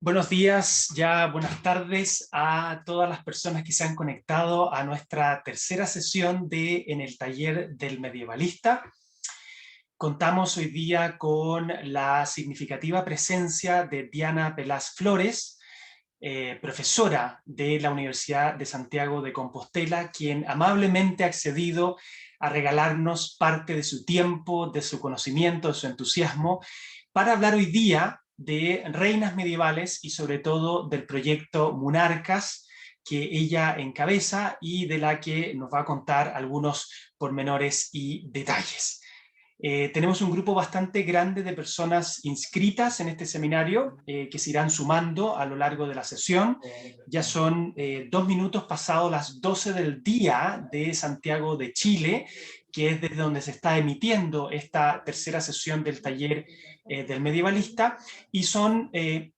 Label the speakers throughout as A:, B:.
A: Buenos días, ya buenas tardes a todas las personas que se han conectado a nuestra tercera sesión en el taller del medievalista. Contamos hoy día con la significativa presencia de Diana Pelaz Flores, profesora de la Universidad de Santiago de Compostela, quien amablemente ha accedido a regalarnos parte de su tiempo, de su conocimiento, de su entusiasmo, para hablar hoy día de reinas medievales y sobre todo del proyecto Munarcas, que ella encabeza y de la que nos va a contar algunos pormenores y detalles. Tenemos un grupo bastante grande de personas inscritas en este seminario que se irán sumando a lo largo de la sesión. Ya son 2 minutos pasados las 12 del día de Santiago de Chile, que es desde donde se está emitiendo esta tercera sesión del taller del medievalista, y son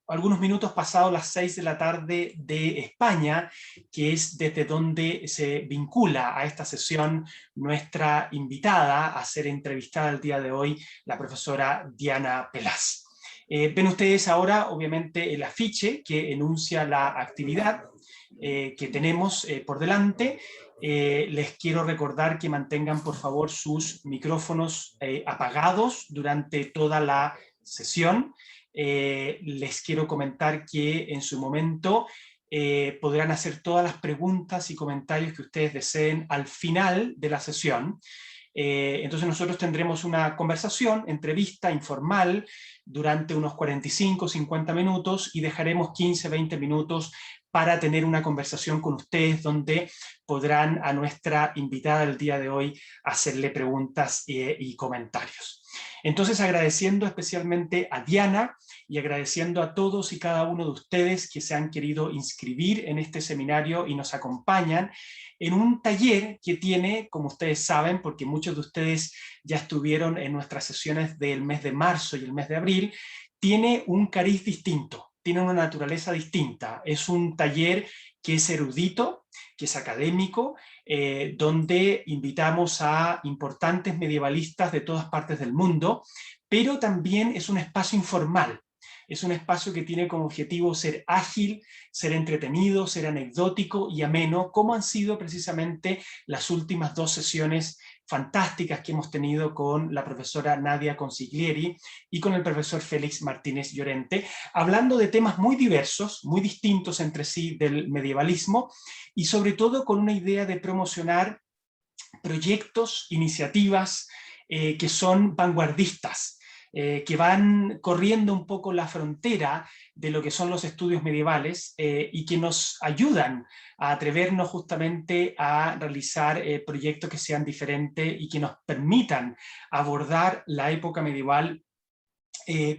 A: algunos minutos pasados las 6 de la tarde de España, que es desde donde se vincula a esta sesión nuestra invitada a ser entrevistada el día de hoy, la profesora Diana Pelaz. Ven ustedes ahora, obviamente, el afiche que enuncia la actividad que tenemos por delante. Les quiero recordar que mantengan, por favor, sus micrófonos apagados durante toda la sesión. Les quiero comentar que en su momento podrán hacer todas las preguntas y comentarios que ustedes deseen al final de la sesión. Entonces nosotros tendremos una conversación, entrevista informal, durante unos 45 o 50 minutos y dejaremos 15 o 20 minutos para tener una conversación con ustedes donde podrán a nuestra invitada del día de hoy hacerle preguntas y comentarios. Entonces, agradeciendo especialmente a Diana y agradeciendo a todos y cada uno de ustedes que se han querido inscribir en este seminario y nos acompañan en un taller que tiene, como ustedes saben, porque muchos de ustedes ya estuvieron en nuestras sesiones del mes de marzo y el mes de abril, tiene un cariz distinto, tiene una naturaleza distinta. Es un taller que es erudito, que es académico, donde invitamos a importantes medievalistas de todas partes del mundo, pero también es un espacio informal. Es un espacio que tiene como objetivo ser ágil, ser entretenido, ser anecdótico y ameno, como han sido precisamente las últimas 2 sesiones fantásticas que hemos tenido con la profesora Nadia Consiglieri y con el profesor Félix Martínez Llorente, hablando de temas muy diversos, muy distintos entre sí del medievalismo, y sobre todo con una idea de promocionar proyectos, iniciativas que son vanguardistas, que van corriendo un poco la frontera de lo que son los estudios medievales y que nos ayudan a atrevernos justamente a realizar proyectos que sean diferentes y que nos permitan abordar la época medieval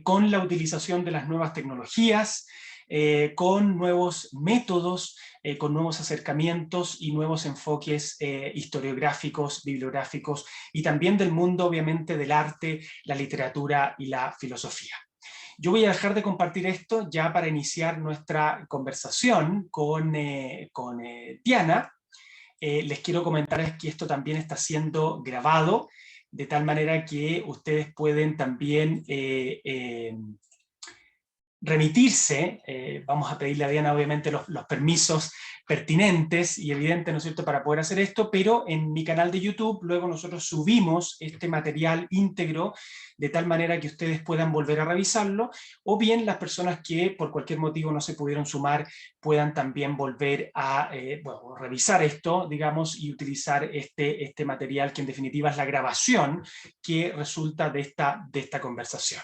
A: con la utilización de las nuevas tecnologías, con nuevos métodos, con nuevos acercamientos y nuevos enfoques historiográficos, bibliográficos y también del mundo, obviamente, del arte, la literatura y la filosofía. Yo voy a dejar de compartir esto ya para iniciar nuestra conversación con Diana. Les quiero comentar que esto también está siendo grabado, de tal manera que ustedes pueden también remitirse, vamos a pedirle a Diana obviamente los permisos pertinentes y evidentes, ¿no es cierto?, para poder hacer esto, pero en mi canal de YouTube luego nosotros subimos este material íntegro de tal manera que ustedes puedan volver a revisarlo, o bien las personas que por cualquier motivo no se pudieron sumar puedan también volver a bueno, revisar esto, digamos, y utilizar este material que en definitiva es la grabación que resulta de esta conversación.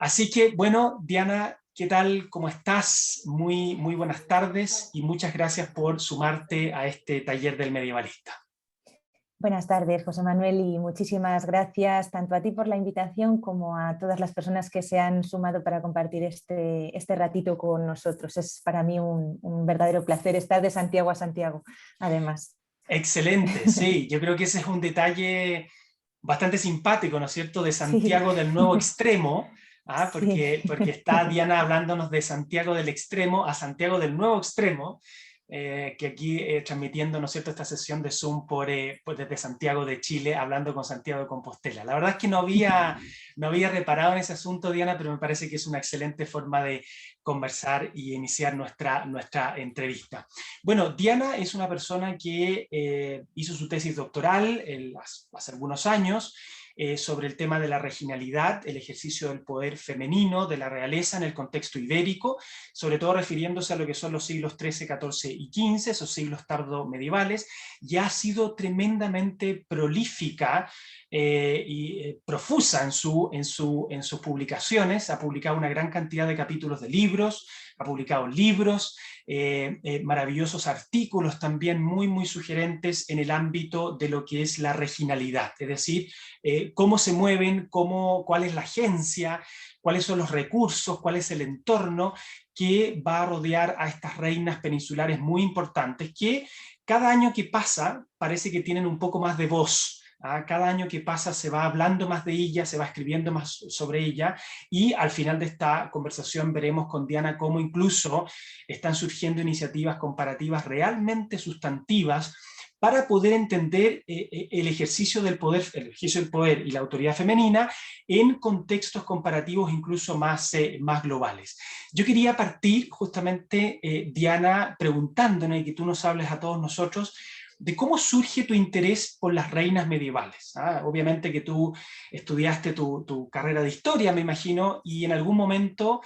A: Así que, bueno, Diana, ¿qué tal? ¿Cómo estás? Muy buenas tardes y muchas gracias por sumarte a este taller del medievalista.
B: Buenas tardes, José Manuel, y muchísimas gracias tanto a ti por la invitación como a todas las personas que se han sumado para compartir este ratito con nosotros. Es para mí un verdadero placer estar de Santiago a Santiago, además.
A: Excelente, sí, yo creo que ese es un detalle bastante simpático, ¿no es cierto?, de
B: Sí,
A: Santiago del Nuevo Extremo,
B: sí.
A: porque está Diana hablándonos de Santiago del Extremo a Santiago del Nuevo Extremo, que aquí transmitiendo, ¿no es cierto?, esta sesión de Zoom pues desde Santiago de Chile, hablando con Santiago de Compostela. La verdad es que no había reparado en ese asunto, Diana, pero me parece que es una excelente forma de conversar y iniciar nuestra entrevista. Bueno, Diana es una persona que hizo su tesis doctoral hace algunos años, sobre el tema de la regionalidad, el ejercicio del poder femenino de la realeza en el contexto ibérico, sobre todo refiriéndose a lo que son los siglos XIII, XIV y XV, esos siglos tardo-medievales, y ha sido tremendamente prolífica y profusa en sus publicaciones. Ha publicado una gran cantidad de capítulos de libros, ha publicado libros, maravillosos artículos también muy sugerentes en el ámbito de lo que es la regionalidad, es decir, cómo se mueven, cuál es la agencia, cuáles son los recursos, cuál es el entorno que va a rodear a estas reinas peninsulares muy importantes, que cada año que pasa parece que tienen un poco más de voz. Cada año que pasa se va hablando más de ella, se va escribiendo más sobre ella, y al final de esta conversación veremos con Diana cómo incluso están surgiendo iniciativas comparativas realmente sustantivas para poder entender el ejercicio del poder y la autoridad femenina en contextos comparativos incluso más globales. Yo quería partir justamente, Diana, preguntándonos, y que tú nos hables a todos nosotros, de cómo surge tu interés por las reinas medievales. Obviamente que tú estudiaste tu carrera de historia, me imagino, y en algún momento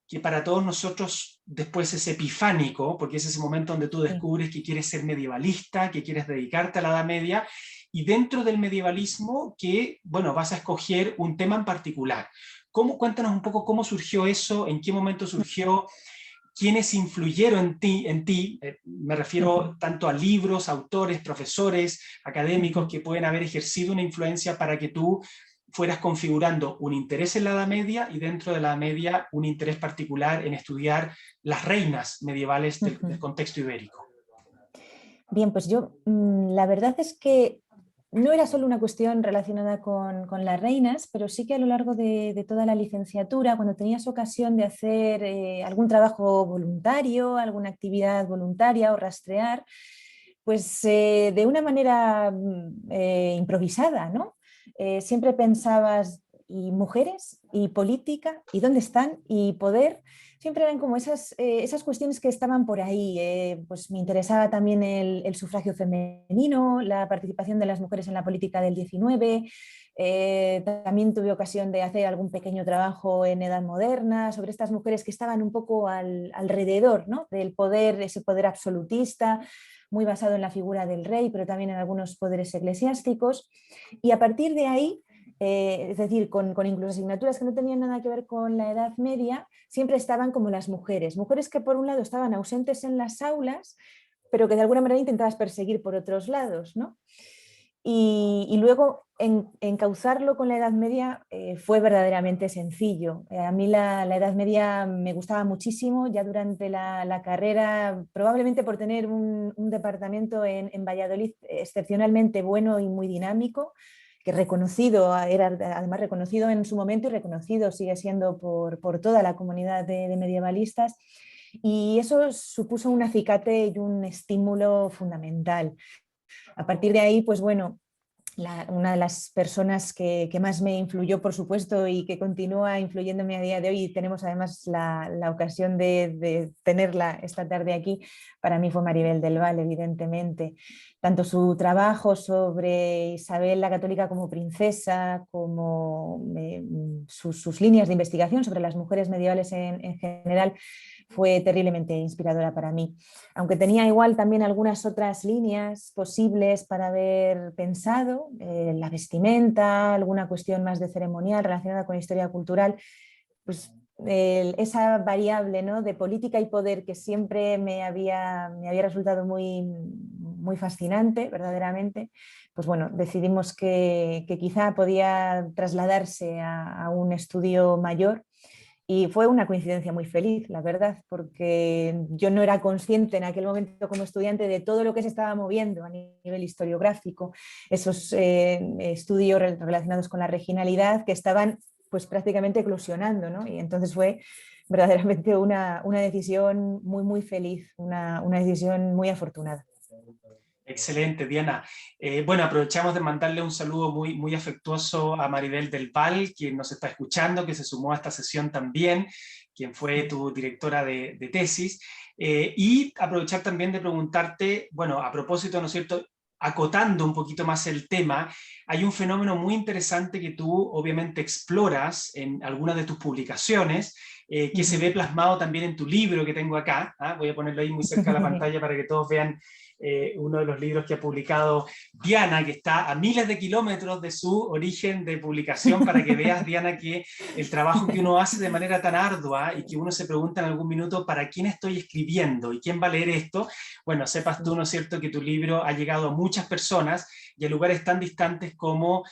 A: que para todos nosotros después es epifánico, porque es ese momento donde tú descubres que quieres ser medievalista, que quieres dedicarte a la Edad Media, y dentro del medievalismo que, bueno, vas a escoger un tema en particular. Cuéntanos un poco cómo surgió eso, en qué momento surgió, quiénes influyeron en ti, me refiero tanto a libros, autores, profesores, académicos que pueden haber ejercido una influencia para que tú fueras configurando un interés en la Edad Media y dentro de la Edad Media un interés particular en estudiar las reinas medievales del contexto ibérico.
B: Bien, pues yo la verdad es que no era solo una cuestión relacionada con las reinas, pero sí que a lo largo de toda la licenciatura, cuando tenías ocasión de hacer algún trabajo voluntario, alguna actividad voluntaria o rastrear, pues de una manera improvisada, ¿no? Siempre pensabas, ¿y mujeres? ¿Y política? ¿Y dónde están? ¿Y poder? Siempre eran como esas cuestiones que estaban por ahí. Pues me interesaba también el sufragio femenino, la participación de las mujeres en la política del 19. También tuve ocasión de hacer algún pequeño trabajo en Edad Moderna sobre estas mujeres que estaban un poco alrededor, ¿no?, del poder, ese poder absolutista, muy basado en la figura del rey, pero también en algunos poderes eclesiásticos. Y a partir de ahí, es decir, con incluso asignaturas que no tenían nada que ver con la Edad Media, siempre estaban como las mujeres que por un lado estaban ausentes en las aulas, pero que de alguna manera intentabas perseguir por otros lados, ¿no? Y luego encauzarlo con la Edad Media fue verdaderamente sencillo. A mí la Edad Media me gustaba muchísimo, ya durante la carrera, probablemente por tener un departamento en Valladolid excepcionalmente bueno y muy dinámico, que era además reconocido en su momento y reconocido sigue siendo por toda la comunidad de medievalistas, y eso supuso un acicate y un estímulo fundamental. A partir de ahí, pues bueno, una de las personas que más me influyó, por supuesto, y que continúa influyéndome a día de hoy, y tenemos además la ocasión de tenerla esta tarde aquí, para mí fue Maribel del Val, evidentemente. Tanto su trabajo sobre Isabel la Católica como princesa, como sus líneas de investigación sobre las mujeres medievales en general, fue terriblemente inspiradora para mí. Aunque tenía igual también algunas otras líneas posibles para haber pensado, la vestimenta, alguna cuestión más de ceremonial relacionada con la historia cultural, pues esa variable, ¿no?, de política y poder que siempre me había resultado muy fascinante, verdaderamente, pues bueno, decidimos que quizá podía trasladarse a un estudio mayor. Y fue una coincidencia muy feliz, la verdad, porque yo no era consciente en aquel momento como estudiante de todo lo que se estaba moviendo a nivel historiográfico, esos estudios relacionados con la regionalidad que estaban pues prácticamente eclosionando, ¿no? Y entonces fue verdaderamente una decisión muy, muy feliz, una decisión muy afortunada.
A: Excelente, Diana. Bueno, aprovechamos de mandarle un saludo muy, muy afectuoso a Maribel del Val, quien nos está escuchando, que se sumó a esta sesión también, quien fue tu directora de tesis. Y aprovechar también de preguntarte, bueno, a propósito, ¿no es cierto?, acotando un poquito más el tema, hay un fenómeno muy interesante que tú obviamente exploras en algunas de tus publicaciones, que se ve plasmado también en tu libro que tengo acá. Voy a ponerlo ahí muy cerca de la pantalla para que todos vean uno de los libros que ha publicado Diana, que está a miles de kilómetros de su origen de publicación, para que veas, Diana, que el trabajo que uno hace de manera tan ardua y que uno se pregunta en algún minuto, ¿para quién estoy escribiendo? ¿Y quién va a leer esto? Bueno, sepas tú, ¿no es cierto?, que tu libro ha llegado a muchas personas y a lugares tan distantes como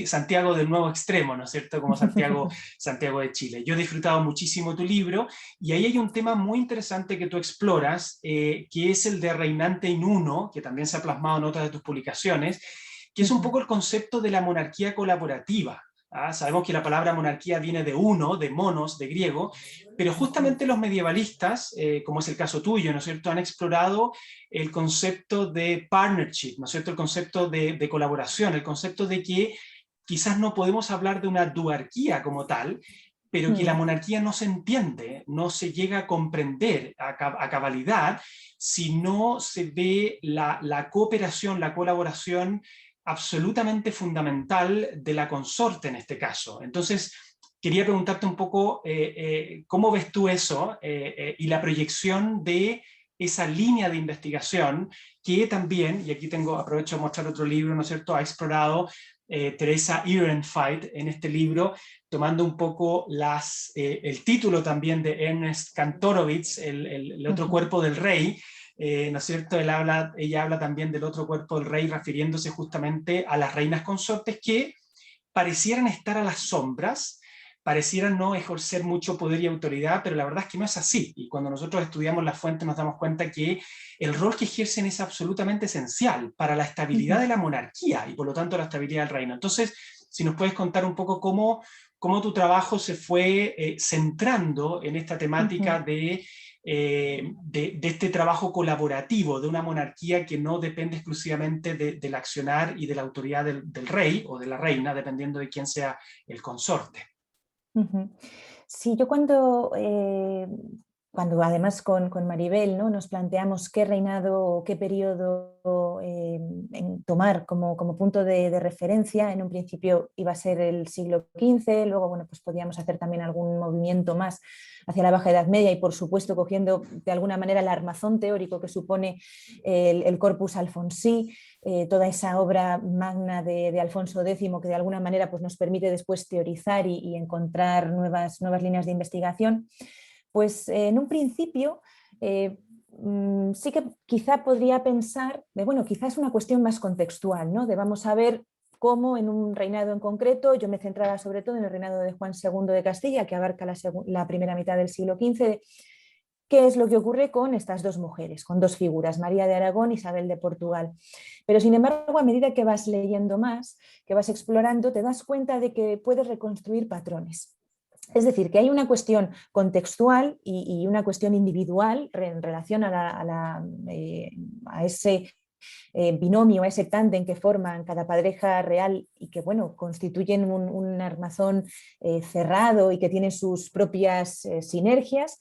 A: Santiago del Nuevo Extremo, ¿no es cierto?, como Santiago de Chile. Yo he disfrutado muchísimo tu libro y ahí hay un tema muy interesante que tú exploras, que es el de reinante in uno, que también se ha plasmado en otras de tus publicaciones, que es un poco el concepto de la monarquía colaborativa. Sabemos que la palabra monarquía viene de uno, de monos, de griego, pero justamente los medievalistas, como es el caso tuyo, ¿no es cierto?, han explorado el concepto de partnership, ¿no es cierto?, el concepto de colaboración, el concepto de que quizás no podemos hablar de una duarquía como tal, pero que la monarquía no se entiende, no se llega a comprender a cabalidad si no se ve la cooperación, la colaboración absolutamente fundamental de la consorte en este caso. Entonces, quería preguntarte un poco cómo ves tú eso y la proyección de esa línea de investigación que también, y aquí aprovecho de mostrar otro libro, ¿no es cierto?, ha explorado Teresa Ehrenfeld en este libro, tomando un poco el título también de Ernest Kantorowicz, el otro cuerpo del rey, ¿no es cierto? Ella habla también del otro cuerpo del rey, refiriéndose justamente a las reinas consortes que parecieran estar a las sombras, parecieran no ejercer mucho poder y autoridad, pero la verdad es que no es así. Y cuando nosotros estudiamos la fuente nos damos cuenta que el rol que ejercen es absolutamente esencial para la estabilidad de la monarquía y por lo tanto la estabilidad del reino. Entonces, si nos puedes contar un poco cómo tu trabajo se fue centrando en esta temática de este trabajo colaborativo, de una monarquía que no depende exclusivamente del accionar y de la autoridad del rey o de la reina, dependiendo de quién sea el consorte.
B: Sí, yo cuando además con Maribel, ¿no?, nos planteamos qué reinado, qué periodo tomar como punto de referencia, en un principio iba a ser el siglo XV, luego bueno, pues podíamos hacer también algún movimiento más hacia la Baja Edad Media y por supuesto cogiendo de alguna manera el armazón teórico que supone el Corpus Alfonsí, toda esa obra magna de Alfonso X que de alguna manera pues, nos permite después teorizar y encontrar nuevas líneas de investigación. Pues en un principio sí que quizá podría pensar de, bueno, quizá es una cuestión más contextual, ¿no?, de vamos a ver cómo en un reinado en concreto, yo me centraba sobre todo en el reinado de Juan II de Castilla, que abarca la primera mitad del siglo XV, qué es lo que ocurre con estas dos mujeres, con dos figuras, María de Aragón y Isabel de Portugal. Pero sin embargo, a medida que vas leyendo más, que vas explorando, te das cuenta de que puedes reconstruir patrones. Es decir, que hay una cuestión contextual y una cuestión individual en relación a ese binomio, a ese tándem que forman cada pareja real y que bueno, constituyen un armazón cerrado y que tiene sus propias sinergias.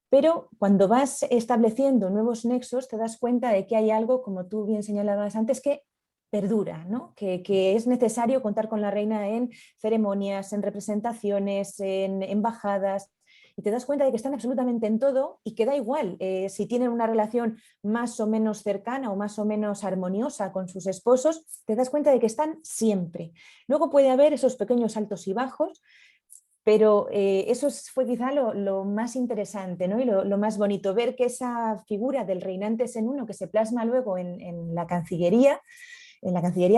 B: Pero cuando vas estableciendo nuevos nexos te das cuenta de que hay algo, como tú bien señalabas antes, que perdura, ¿no?, que es necesario contar con la reina en ceremonias, en representaciones, en embajadas, y te das cuenta de que están absolutamente en todo y que da igual si tienen una relación más o menos cercana o más o menos armoniosa con sus esposos, te das cuenta de que están siempre. Luego puede haber esos pequeños altos y bajos, pero eso fue quizá lo más interesante, ¿no?, y lo más bonito, ver que esa figura del reinante en uno que se plasma luego en la Cancillería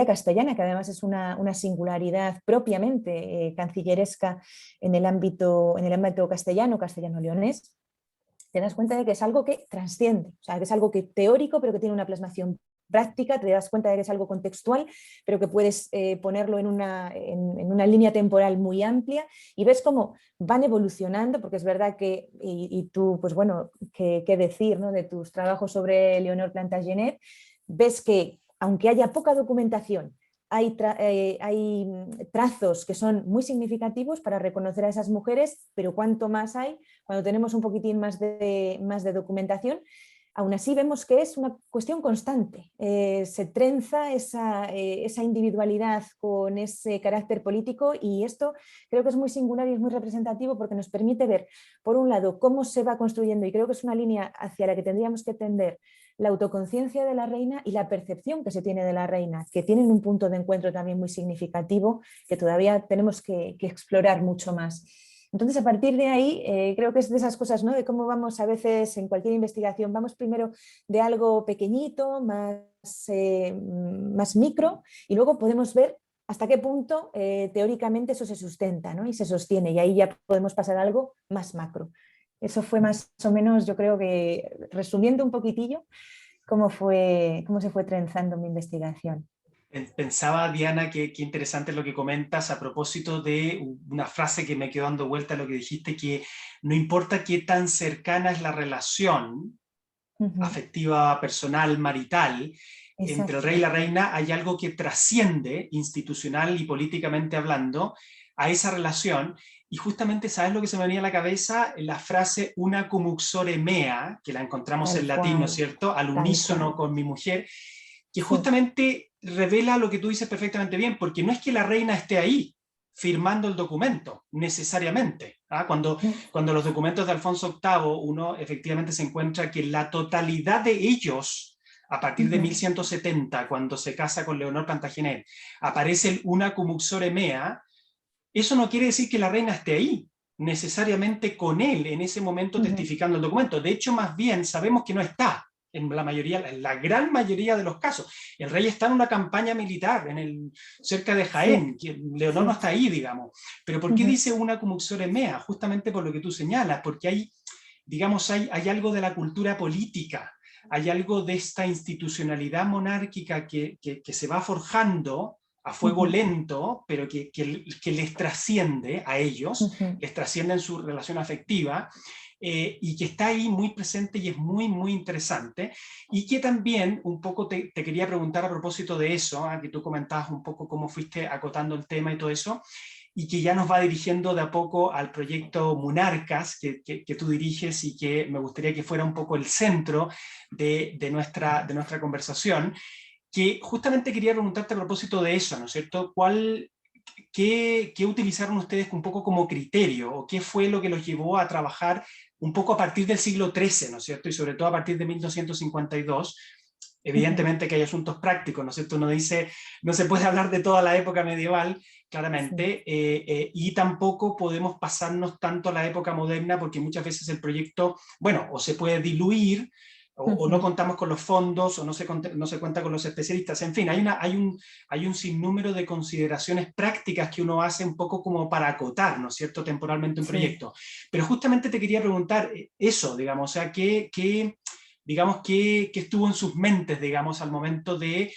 B: castellana, que además es una singularidad propiamente cancilleresca en el ámbito castellano-leonés, te das cuenta de que es algo que trasciende, o sea, que es algo teórico, pero que tiene una plasmación práctica, te das cuenta de que es algo contextual, pero que puedes ponerlo en una línea temporal muy amplia y ves cómo van evolucionando, porque es verdad que, y tú, pues bueno, qué decir, ¿no?, de tus trabajos sobre Leonor Plantagenet, ves que aunque haya poca documentación, hay trazos que son muy significativos para reconocer a esas mujeres, pero cuanto más hay, cuando tenemos un poquitín más de documentación, aún así vemos que es una cuestión constante. Se trenza esa individualidad con ese carácter político, y esto creo que es muy singular y es muy representativo porque nos permite ver, por un lado, cómo se va construyendo, y creo que es una línea hacia la que tendríamos que tender, la autoconciencia de la reina y la percepción que se tiene de la reina, que tienen un punto de encuentro también muy significativo que todavía tenemos que explorar mucho más. Entonces, a partir de ahí, creo que es de esas cosas, ¿no?, de cómo vamos a veces en cualquier investigación, vamos primero de algo pequeñito, más micro, y luego podemos ver hasta qué punto teóricamente eso se sustenta, ¿no?, y se sostiene, y ahí ya podemos pasar a algo más macro. Eso fue más o menos, yo creo que, resumiendo un poquitillo, cómo se fue trenzando mi investigación.
A: Pensaba, Diana, qué interesante lo que comentas a propósito de una frase que me quedó dando vuelta a lo que dijiste, que no importa qué tan cercana es la relación afectiva, personal, marital, entre el rey y
B: Exacto.
A: la reina, hay algo que trasciende, institucional y políticamente hablando, a esa relación. Y justamente, ¿sabes lo que se me venía a la cabeza? La frase una cum uxore mea, que la encontramos
B: Tal
A: en latín, ¿no es
B: cual,
A: cierto?, al
B: tal
A: unísono
B: cual.
A: con mi mujer, que
B: Sí.
A: justamente revela lo que tú dices perfectamente bien, porque no es que la reina esté ahí firmando el documento, necesariamente. ¿Ah? Cuando los documentos de Alfonso VIII, uno efectivamente se encuentra que la totalidad de ellos, a partir de 1170, cuando se casa con Leonor Plantagenet, aparece el una cum uxore mea, eso no quiere decir que la reina esté ahí, necesariamente con él en ese momento testificando el documento. De hecho, más bien sabemos que no está en la gran mayoría de los casos. El rey está en una campaña militar cerca de
B: Sí,
A: Jaén, que Leonor no
B: sí.
A: está ahí, digamos. Pero ¿por qué dice una cum uxore mea? Justamente por lo que tú señalas, porque hay algo de la cultura política, hay algo de esta institucionalidad monárquica que se va forjando a fuego lento, pero que les trasciende a ellos, les trasciende en su relación afectiva, y que está ahí muy presente y es muy, muy interesante. Y que también un poco te quería preguntar a propósito de eso, que tú comentabas un poco cómo fuiste acotando el tema y todo eso, y que ya nos va dirigiendo de a poco al proyecto Munarcas que tú diriges y que me gustaría que fuera un poco el centro de nuestra conversación, que justamente quería preguntarte a propósito de eso, ¿no es cierto? ¿Qué utilizaron ustedes un poco como criterio o qué fue lo que los llevó a trabajar un poco a partir del siglo XIII, ¿no es cierto? Y sobre todo a partir de 1252. Evidentemente que hay asuntos prácticos, ¿no es cierto? Uno dice, no se puede hablar de toda la época medieval,
B: Sí.
A: claramente, y tampoco podemos pasarnos tanto a la época moderna porque muchas veces el proyecto, bueno, o se puede diluir, o no contamos con los fondos, o no se cuenta con los especialistas. En fin, hay un sinnúmero de consideraciones prácticas que uno hace un poco como para acotar, ¿no es cierto?, temporalmente un
B: Sí.
A: proyecto. Pero justamente te quería preguntar eso, digamos, o sea, digamos, ¿qué estuvo en sus mentes, digamos, al momento de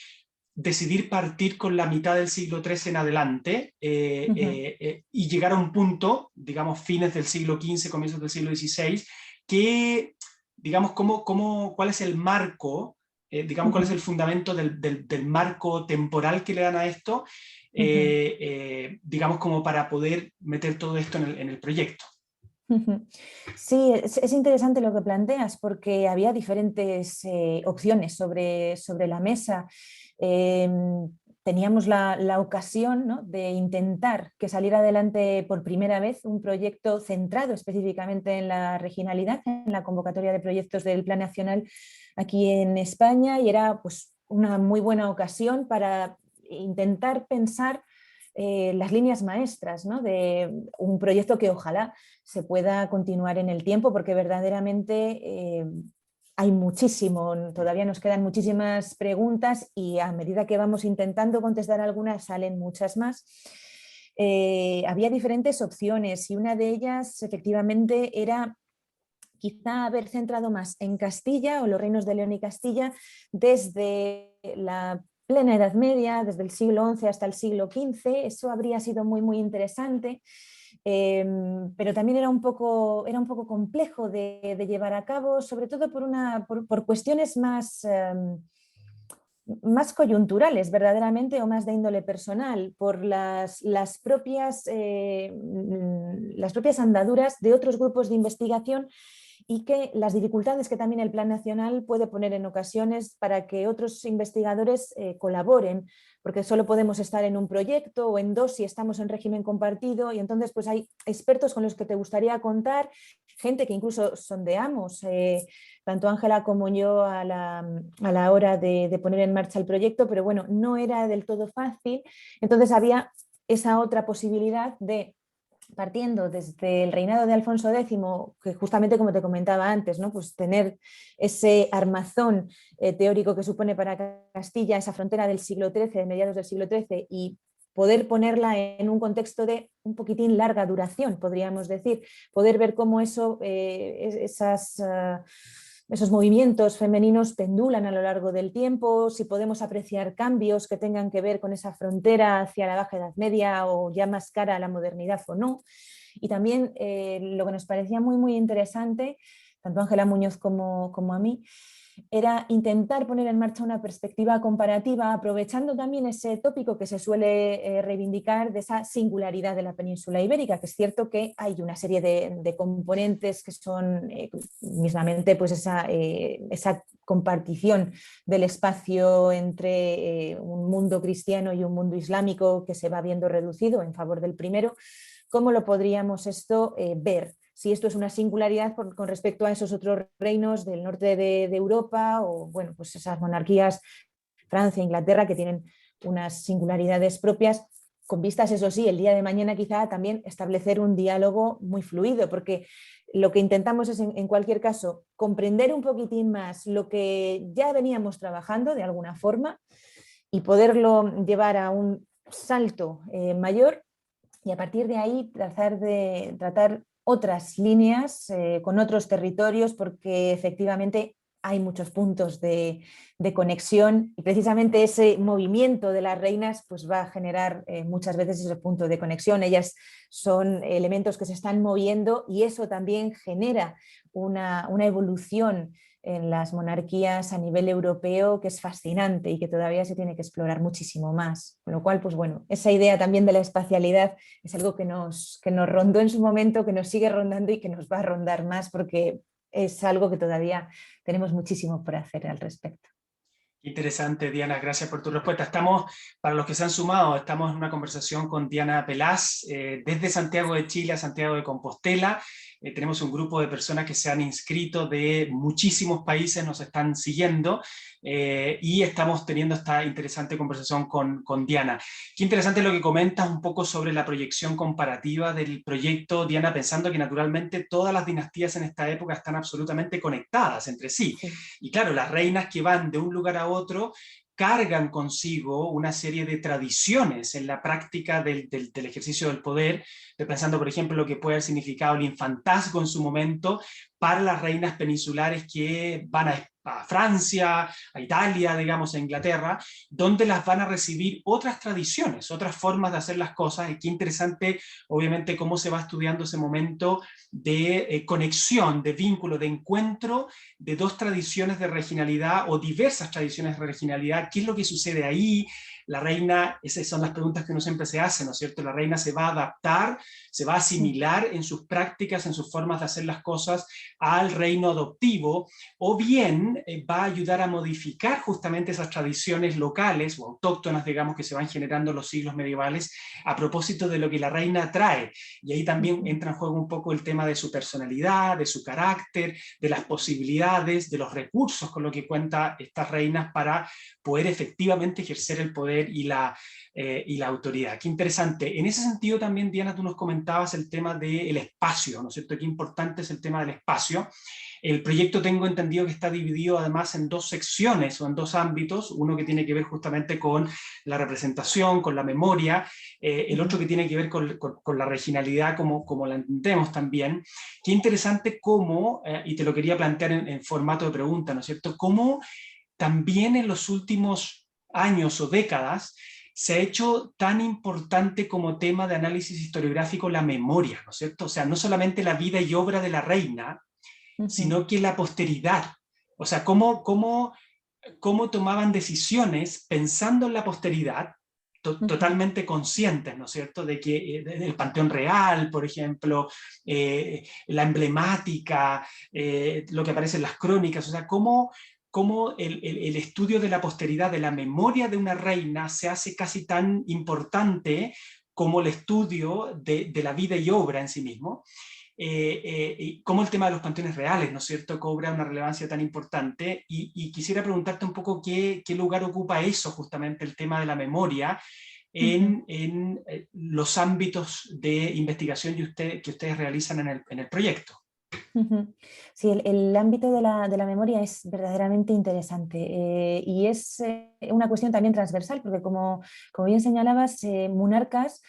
A: decidir partir con la mitad del siglo XIII en adelante y llegar a un punto, digamos, fines del siglo XV, comienzos del siglo XVI, que, digamos, cuál es el marco, digamos, cuál es el fundamento del marco temporal que le dan a esto, digamos, como para poder meter todo esto en el proyecto?
B: Sí, es interesante lo que planteas porque había diferentes opciones sobre la mesa. Teníamos la ocasión, ¿no?, de intentar que saliera adelante por primera vez un proyecto centrado específicamente en la regionalidad, en la convocatoria de proyectos del Plan Nacional aquí en España, y era pues una muy buena ocasión para intentar pensar las líneas maestras, ¿no?, de un proyecto que ojalá se pueda continuar en el tiempo, porque verdaderamente hay muchísimo, todavía nos quedan muchísimas preguntas y a medida que vamos intentando contestar algunas salen muchas más. Había diferentes opciones y una de ellas efectivamente era quizá haber centrado más en Castilla o los reinos de León y Castilla desde la plena Edad Media, desde el siglo XI hasta el siglo XV. Eso habría sido muy, muy interesante, pero también era un poco complejo de llevar a cabo, sobre todo por cuestiones más coyunturales verdaderamente, o más de índole personal, por las propias andaduras de otros grupos de investigación, y que las dificultades que también el Plan Nacional puede poner en ocasiones para que otros investigadores colaboren, porque solo podemos estar en un proyecto o en dos si estamos en régimen compartido, y entonces pues hay expertos con los que te gustaría contar, gente que incluso sondeamos, tanto Ángela como yo, a la hora de poner en marcha el proyecto, pero bueno, no era del todo fácil. Entonces había esa otra posibilidad de, partiendo desde el reinado de Alfonso X, que justamente como te comentaba antes, ¿no? Pues tener ese armazón teórico que supone para Castilla esa frontera del siglo XIII, de mediados del siglo XIII, y poder ponerla en un contexto de un poquitín larga duración, podríamos decir, poder ver cómo esos movimientos femeninos pendulan a lo largo del tiempo, si podemos apreciar cambios que tengan que ver con esa frontera hacia la Baja Edad Media o ya más cara a la modernidad o no. Y también lo que nos parecía muy, muy interesante, tanto a Ángela Muñoz como a mí, era intentar poner en marcha una perspectiva comparativa, aprovechando también ese tópico que se suele reivindicar de esa singularidad de la península ibérica, que es cierto que hay una serie de componentes que son mismamente pues esa compartición del espacio entre un mundo cristiano y un mundo islámico que se va viendo reducido en favor del primero. ¿Cómo lo podríamos esto ver? Si esto es una singularidad con respecto a esos otros reinos del norte de Europa, o bueno, pues esas monarquías, Francia, Inglaterra, que tienen unas singularidades propias, con vistas, eso sí, el día de mañana quizá también establecer un diálogo muy fluido, porque lo que intentamos es, en cualquier caso, comprender un poquitín más lo que ya veníamos trabajando de alguna forma y poderlo llevar a un salto mayor, y a partir de ahí tratar otras líneas con otros territorios, porque efectivamente hay muchos puntos de conexión, y precisamente ese movimiento de las reinas pues va a generar muchas veces ese punto de conexión. Ellas son elementos que se están moviendo, y eso también genera una evolución en las monarquías a nivel europeo que es fascinante y que todavía se tiene que explorar muchísimo más. Con lo cual, pues bueno, esa idea también de la espacialidad es algo que nos rondó en su momento, que nos sigue rondando y que nos va a rondar más, porque es algo que todavía tenemos muchísimo por hacer al respecto.
A: Interesante, Diana, gracias por tu respuesta. Estamos, para los que se han sumado, estamos en una conversación con Diana Pelaz, desde Santiago de Chile a Santiago de Compostela. Tenemos un grupo de personas que se han inscrito de muchísimos países, nos están siguiendo, y estamos teniendo esta interesante conversación con Diana. Qué interesante lo que comentas un poco sobre la proyección comparativa del proyecto, Diana, pensando que naturalmente todas las dinastías en esta época están absolutamente conectadas entre sí.
B: Sí.
A: Y claro, las reinas que van de un lugar a otro cargan consigo una serie de tradiciones en la práctica del ejercicio del poder. Estoy pensando, por ejemplo, lo que puede haber significado el infantazgo en su momento para las reinas peninsulares que van a Francia, a Italia, digamos, a Inglaterra, donde las van a recibir otras tradiciones, otras formas de hacer las cosas. Y qué interesante, obviamente, cómo se va estudiando ese momento de conexión, de vínculo, de encuentro de dos tradiciones de regionalidad o diversas tradiciones de regionalidad. ¿Qué es lo que sucede ahí? La reina, esas son las preguntas que uno siempre se hace, ¿no es cierto? La reina se va a adaptar, se va a asimilar en sus prácticas, en sus formas de hacer las cosas al reino adoptivo, o bien va a ayudar a modificar justamente esas tradiciones locales o autóctonas, digamos, que se van generando en los siglos medievales a propósito de lo que la reina trae. Y ahí también entra en juego un poco el tema de su personalidad, de su carácter, de las posibilidades, de los recursos con lo que cuentan estas reinas para poder efectivamente ejercer el poder poder y la autoridad. Qué interesante. En ese sentido también, Diana, tú nos comentabas el tema del espacio, ¿no es cierto? Qué importante es el tema del espacio. El proyecto tengo entendido que está dividido además en dos secciones o en dos ámbitos, uno que tiene que ver justamente con la representación, con la memoria, el otro que tiene que ver con la regionalidad como la entendemos también. Qué interesante cómo, y te lo quería plantear en formato de pregunta, ¿no es cierto?, cómo también en los últimos años o décadas se ha hecho tan importante como tema de análisis historiográfico la memoria, ¿no es cierto? O sea, no solamente la vida y obra de la reina, sino que la posteridad. O sea, cómo tomaban decisiones pensando en la posteridad, totalmente conscientes, ¿no es cierto?, de que el Panteón Real, por ejemplo, la emblemática, lo que aparece en las crónicas, o sea, cómo el estudio de la posteridad, de la memoria de una reina, se hace casi tan importante como el estudio de la vida y obra en sí mismo. Y cómo el tema de los panteones reales, ¿no es cierto?, cobra una relevancia tan importante, y quisiera preguntarte un poco qué lugar ocupa eso, justamente el tema de la memoria, en los ámbitos de investigación que ustedes realizan en el proyecto.
B: Sí, el ámbito de la memoria es verdaderamente interesante, y es una cuestión también transversal, porque como bien señalabas, Munarcas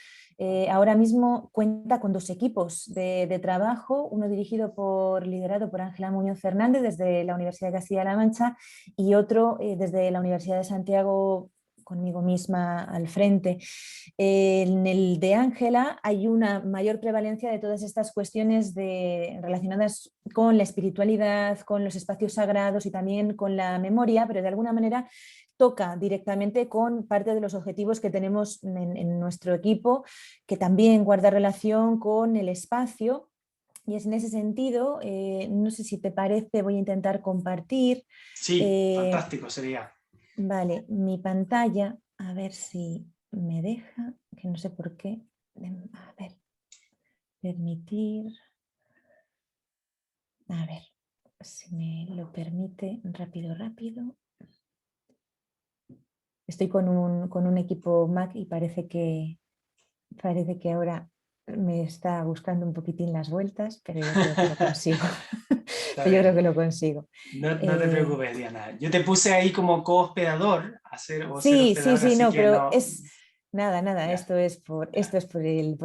B: ahora mismo cuenta con dos equipos de trabajo, uno liderado por Ángela Muñoz Fernández desde la Universidad de Castilla-La Mancha, y otro desde la Universidad de Santiago, conmigo misma al frente. En el de Ángela hay una mayor prevalencia de todas estas cuestiones relacionadas con la espiritualidad, con los espacios sagrados y también con la memoria, pero de alguna manera toca directamente con parte de los objetivos que tenemos en nuestro equipo, que también guarda relación con el espacio. Y es en ese sentido, no sé si te parece, voy a intentar compartir.
A: Sí, fantástico sería.
B: Vale, mi pantalla, a ver si me deja, que no sé por qué. A ver, permitir. A ver, si me lo permite, rápido, rápido. Estoy con un equipo Mac y parece que ahora me está buscando un poquitín las vueltas, pero yo creo que lo consigo.
A: Está
B: Pero yo creo que
A: bien.
B: lo consigo.
A: No te preocupes, Diana. Yo te puse ahí como co-hospedador o ser
B: Sí, sí,
A: hospedador,
B: sí,
A: así
B: no,
A: que
B: pero
A: no.
B: es nada,
A: Ya,
B: esto
A: ya,
B: es por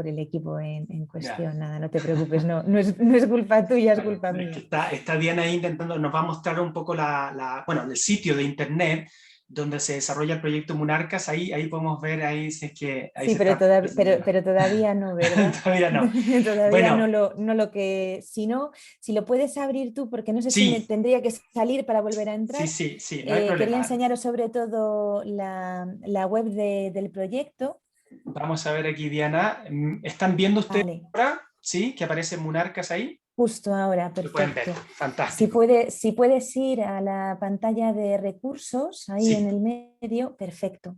B: el equipo en
A: ya.
B: cuestión, nada, no te preocupes, no es culpa tuya, es
A: Claro,
B: culpa
A: es que
B: mía.
A: está Diana ahí intentando, nos va a mostrar un poco bueno, el sitio de internet donde se desarrolla el proyecto Munarcas. Ahí podemos ver, ahí si es que ahí
B: Sí,
A: se está presentando.
B: pero todavía no, ¿verdad?
A: Todavía no.
B: Todavía
A: Bueno,
B: no lo que, si no, si lo puedes abrir tú, porque no sé si me
A: sí,
B: tendría que salir para volver a entrar.
A: sí, no hay
B: Quería
A: problema.
B: enseñaros sobre todo la web del proyecto.
A: Vamos a ver aquí, Diana. ¿Están viendo ustedes
B: Vale.
A: ahora? ¿Sí? ¿Que aparecen Munarcas ahí?
B: Justo ahora,
A: Lo pueden ver.
B: perfecto.
A: Fantástico.
B: Si puedes ir a la pantalla de recursos, ahí en
A: Sí.
B: el medio, perfecto.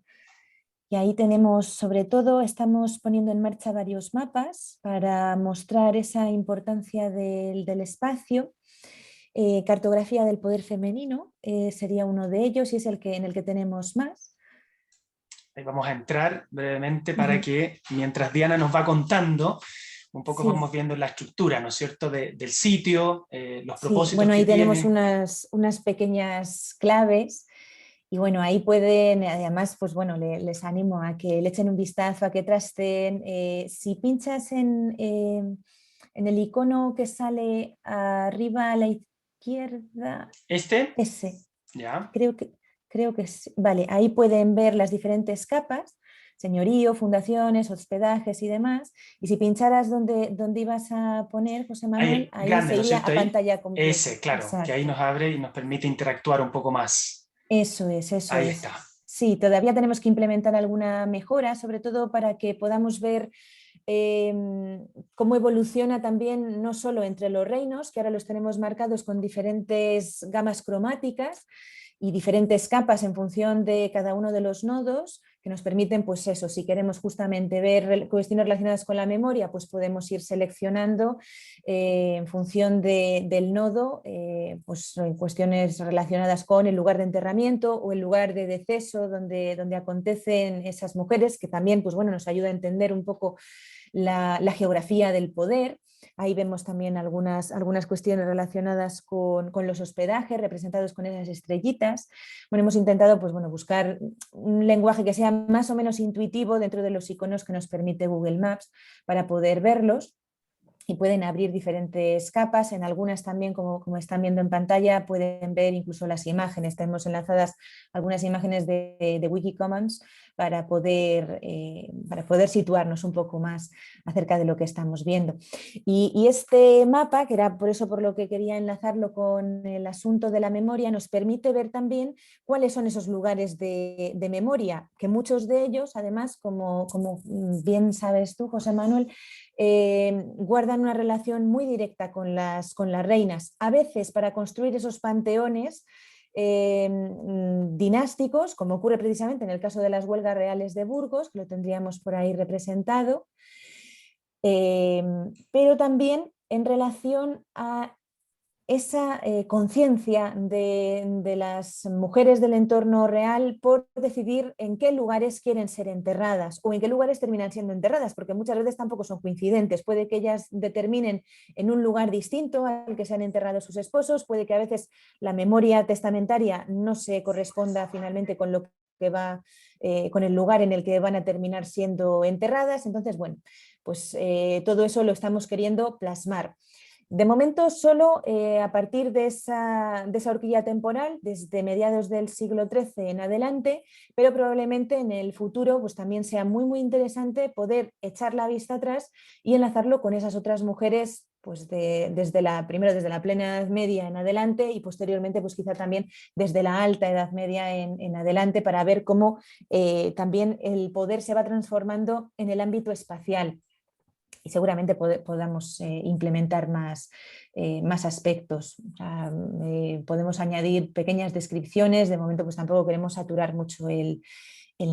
B: Y ahí tenemos, sobre todo, estamos poniendo en marcha varios mapas para mostrar esa importancia del espacio. Cartografía del poder femenino sería uno de ellos y es en el que tenemos más.
A: Ahí vamos a entrar brevemente para
B: Ujú.
A: que, mientras Diana nos va contando, un poco
B: Sí.
A: vamos viendo la estructura, ¿no es cierto?, del sitio, los
B: Sí,
A: propósitos
B: bueno,
A: que
B: ahí tenemos
A: tiene.
B: unas pequeñas claves y bueno, ahí pueden, además, pues bueno, les animo a que le echen un vistazo, a que trasten. Si pinchas en el icono que sale arriba a la izquierda,
A: Este,
B: ese,
A: ya.
B: creo que sí. Vale, ahí pueden ver las diferentes capas, señorío, fundaciones, hospedajes y demás. Y si pincharas donde ibas a poner, José Manuel,
A: Ahí,
B: ahí
A: grande,
B: se
A: ¿no es
B: iría
A: cierto?
B: a
A: Ahí,
B: pantalla completa.
A: ese, claro, que ahí
B: Exacto.
A: nos abre y nos permite interactuar un poco más.
B: Eso es, eso
A: Ahí
B: es.
A: está.
B: Sí, todavía tenemos que implementar alguna mejora, sobre todo para que podamos ver cómo evoluciona también no solo entre los reinos, que ahora los tenemos marcados con diferentes gamas cromáticas y diferentes capas en función de cada uno de los nodos, que nos permiten, pues eso, si queremos justamente ver cuestiones relacionadas con la memoria, pues podemos ir seleccionando en función del nodo, pues cuestiones relacionadas con el lugar de enterramiento o el lugar de deceso donde acontecen esas mujeres, que también, pues bueno, nos ayuda a entender un poco la geografía del poder. Ahí vemos también algunas cuestiones relacionadas con los hospedajes representados con esas estrellitas. Bueno, hemos intentado, pues bueno, buscar un lenguaje que sea más o menos intuitivo dentro de los iconos que nos permite Google Maps para poder verlos. Y pueden abrir diferentes capas. En algunas también, como están viendo en pantalla, pueden ver incluso las imágenes. Tenemos enlazadas algunas imágenes de Wikicommons para poder situarnos un poco más acerca de lo que estamos viendo. Y este mapa, que era por eso por lo que quería enlazarlo con el asunto de la memoria, nos permite ver también cuáles son esos lugares de memoria, que muchos de ellos, además, como bien sabes tú, José Manuel, guardan una relación muy directa con las reinas, a veces para construir esos panteones dinásticos, como ocurre precisamente en el caso de las huelgas reales de Burgos, que lo tendríamos por ahí representado, pero también en relación a esa conciencia de las mujeres del entorno real por decidir en qué lugares quieren ser enterradas o en qué lugares terminan siendo enterradas, porque muchas veces tampoco son coincidentes. Puede que ellas determinen en un lugar distinto al que se han enterrado sus esposos, puede que a veces la memoria testamentaria no se corresponda finalmente con lo que va, con el lugar en el que van a terminar siendo enterradas. Entonces, bueno, pues todo eso lo estamos queriendo plasmar. De momento solo a partir de esa horquilla temporal, desde mediados del siglo XIII en adelante, pero probablemente en el futuro pues también sea muy, muy interesante poder echar la vista atrás y enlazarlo con esas otras mujeres pues primero desde la plena Edad Media en adelante y posteriormente pues quizá también desde la alta Edad Media en adelante, para ver cómo también el poder se va transformando en el ámbito espacial. Y seguramente podamos implementar más aspectos. O sea, podemos añadir pequeñas descripciones. De momento pues tampoco queremos saturar mucho el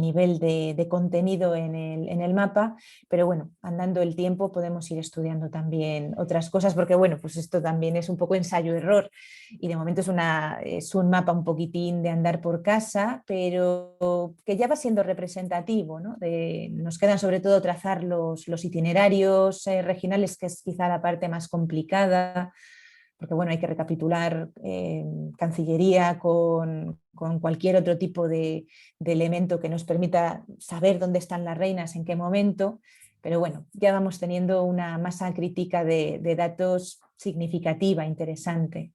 B: nivel de contenido en el mapa, pero bueno, andando el tiempo podemos ir estudiando también otras cosas, porque bueno, pues esto también es un poco ensayo-error y de momento es un mapa un poquitín de andar por casa, pero que ya va siendo representativo, ¿no? Nos quedan sobre todo trazar los itinerarios regionales, que es quizá la parte más complicada, porque bueno, hay que recapitular Cancillería con cualquier otro tipo de elemento que nos permita saber dónde están las reinas, en qué momento, pero bueno, ya vamos teniendo una masa crítica de datos significativa, interesante.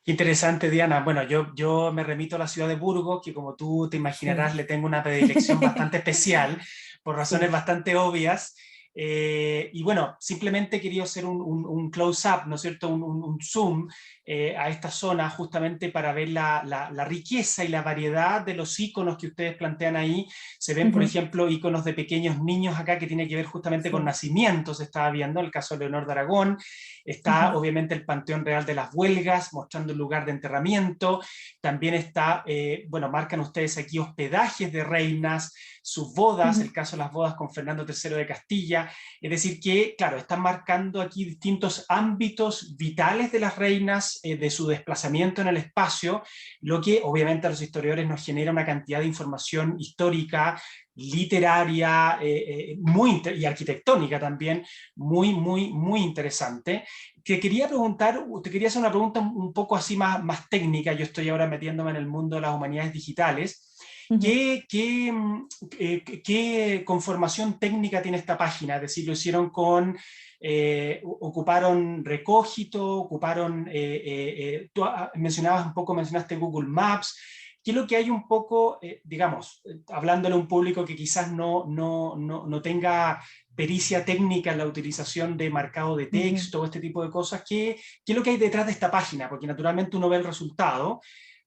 A: Interesante, Diana. Bueno, yo me remito a la ciudad de Burgos, que como tú te imaginarás
B: Sí.
A: le tengo una predilección bastante especial, por razones
B: Sí.
A: bastante obvias. Y bueno, simplemente quería hacer un close-up, ¿no es cierto? Un zoom a esta zona justamente para ver la riqueza y la variedad de los iconos que ustedes plantean ahí. Se ven, por ejemplo, iconos de pequeños niños acá que tiene que ver justamente con
B: Sí.
A: nacimientos, estaba viendo el caso de Leonor de Aragón. Está obviamente el Panteón Real de las Huelgas, mostrando el lugar de enterramiento. También está, bueno, marcan ustedes aquí hospedajes de reinas, sus bodas, el caso de las bodas con Fernando III de Castilla. Es decir que, claro, están marcando aquí distintos ámbitos vitales de las reinas, de su desplazamiento en el espacio, lo que obviamente a los historiadores nos genera una cantidad de información histórica, literaria, y arquitectónica también, muy, muy, muy interesante. Te quería hacer una pregunta un poco así más técnica. Yo estoy ahora metiéndome en el mundo de las humanidades digitales. ¿Qué conformación técnica tiene esta página? Es decir, lo hicieron ocuparon Recogito, tú mencionaste Google Maps. ¿Qué es lo que hay un poco, digamos, hablándole a un público que quizás no tenga pericia técnica en la utilización de marcado de texto o este tipo de cosas? ¿Qué es lo que hay detrás de esta página? Porque naturalmente uno ve el resultado,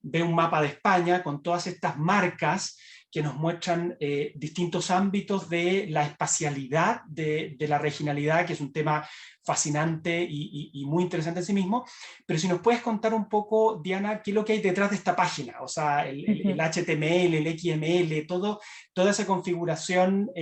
A: ve un mapa de España con todas estas marcas que nos muestran distintos ámbitos de la espacialidad, de la regionalidad, que es un tema fascinante y muy interesante en sí mismo. Pero si nos puedes contar un poco, Diana, qué es lo que hay detrás de esta página, o sea, el HTML, el XML, toda esa configuración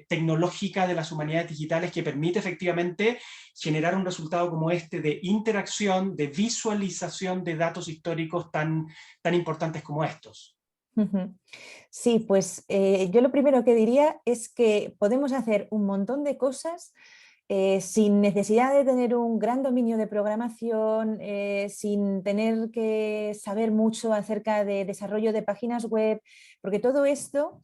A: tecnológica de las humanidades digitales que permite efectivamente generar un resultado como este de interacción, de visualización de datos históricos tan importantes como estos.
B: Sí, pues yo lo primero que diría es que podemos hacer un montón de cosas sin necesidad de tener un gran dominio de programación, sin tener que saber mucho acerca de desarrollo de páginas web, porque todo esto,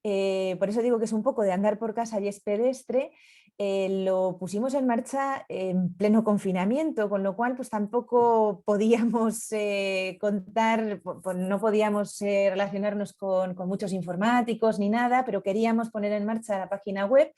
B: por eso digo que es un poco de andar por casa y es pedestre. Lo pusimos en marcha en pleno confinamiento, con lo cual pues tampoco podíamos contar, no podíamos relacionarnos con muchos informáticos ni nada, pero queríamos poner en marcha la página web.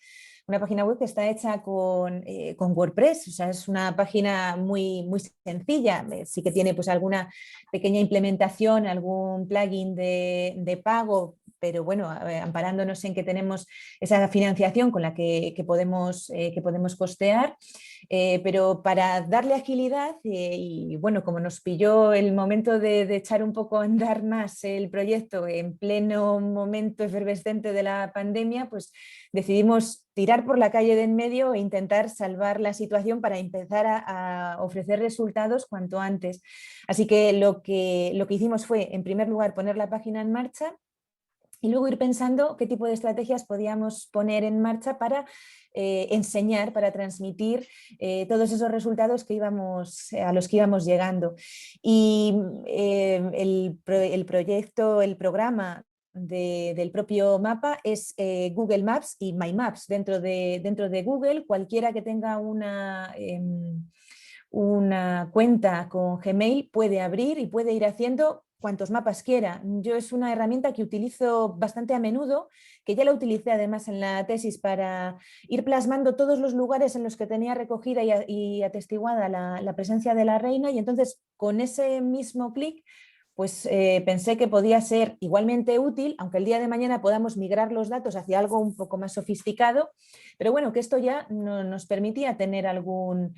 B: Una página web que está hecha con WordPress, o sea, es una página muy sencilla, sí que tiene pues alguna pequeña implementación, algún plugin de pago, pero bueno, amparándonos en que tenemos esa financiación con la que podemos costear, pero para darle agilidad y bueno, como nos pilló el momento de echar un poco a andar más el proyecto en pleno momento efervescente de la pandemia, pues decidimos tirar por la calle de en medio e intentar salvar la situación para empezar a ofrecer resultados cuanto antes. Así que lo que hicimos fue, en primer lugar, poner la página en marcha y luego ir pensando qué tipo de estrategias podíamos poner en marcha para enseñar, para transmitir todos esos resultados a los que íbamos llegando. Y el proyecto, el programa del propio mapa es Google Maps y My Maps dentro de Google. Cualquiera que tenga una cuenta con Gmail puede abrir y puede ir haciendo cuantos mapas quiera. Yo es una herramienta que utilizo bastante a menudo, que ya la utilicé además en la tesis para ir plasmando todos los lugares en los que tenía recogida y atestiguada la presencia de la reina, y entonces con ese mismo clic pues pensé que podía ser igualmente útil, aunque el día de mañana podamos migrar los datos hacia algo un poco más sofisticado, pero bueno, que esto ya nos permitía tener algún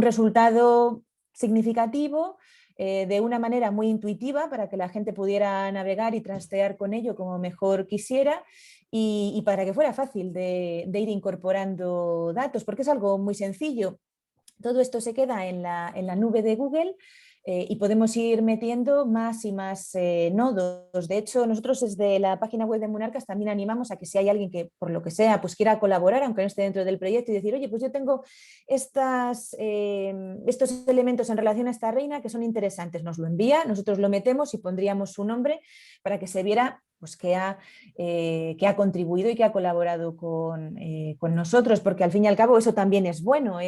B: resultado significativo de una manera muy intuitiva para que la gente pudiera navegar y trastear con ello como mejor quisiera y para que fuera fácil de ir incorporando datos, porque es algo muy sencillo. Todo esto se queda en la nube de Google y podemos ir metiendo más y más nodos. De hecho, nosotros desde la página web de Munarcas también animamos a que si hay alguien que por lo que sea pues quiera colaborar, aunque no esté dentro del proyecto, y decir, oye, pues yo tengo estos elementos en relación a esta reina que son interesantes, nos lo envía, nosotros lo metemos y pondríamos su nombre para que se viera pues que ha contribuido y que ha colaborado con nosotros, porque al fin y al cabo eso también es bueno,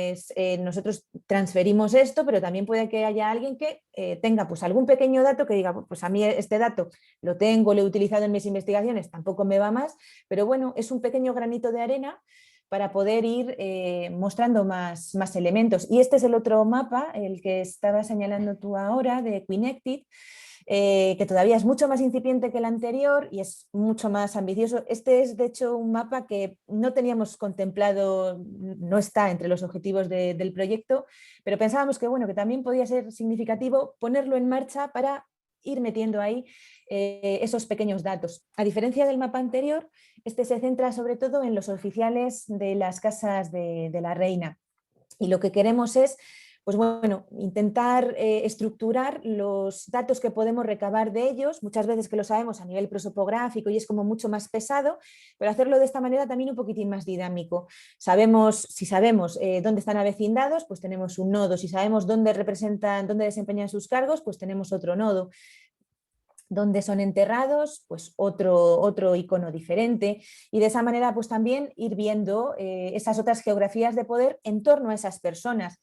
B: nosotros transferimos esto, pero también puede que haya alguien que tenga pues algún pequeño dato que diga, pues a mí este dato lo tengo, lo he utilizado en mis investigaciones, tampoco me va más, pero bueno, es un pequeño granito de arena para poder ir mostrando más elementos. Y este es el otro mapa, el que estaba señalando tú ahora, de Quinected, que todavía es mucho más incipiente que el anterior y es mucho más ambicioso. Este es de hecho un mapa que no teníamos contemplado, no está entre los objetivos del proyecto, pero pensábamos que, bueno, que también podía ser significativo ponerlo en marcha para ir metiendo ahí esos pequeños datos. A diferencia del mapa anterior, este se centra sobre todo en los oficiales de las casas de la reina, y lo que queremos es pues bueno, intentar estructurar los datos que podemos recabar de ellos, muchas veces que lo sabemos a nivel prosopográfico y es como mucho más pesado, pero hacerlo de esta manera también un poquitín más dinámico. Si sabemos dónde están avecindados, pues tenemos un nodo. Si sabemos dónde desempeñan sus cargos, pues tenemos otro nodo. Donde son enterrados, pues otro icono diferente, y de esa manera pues también ir viendo esas otras geografías de poder en torno a esas personas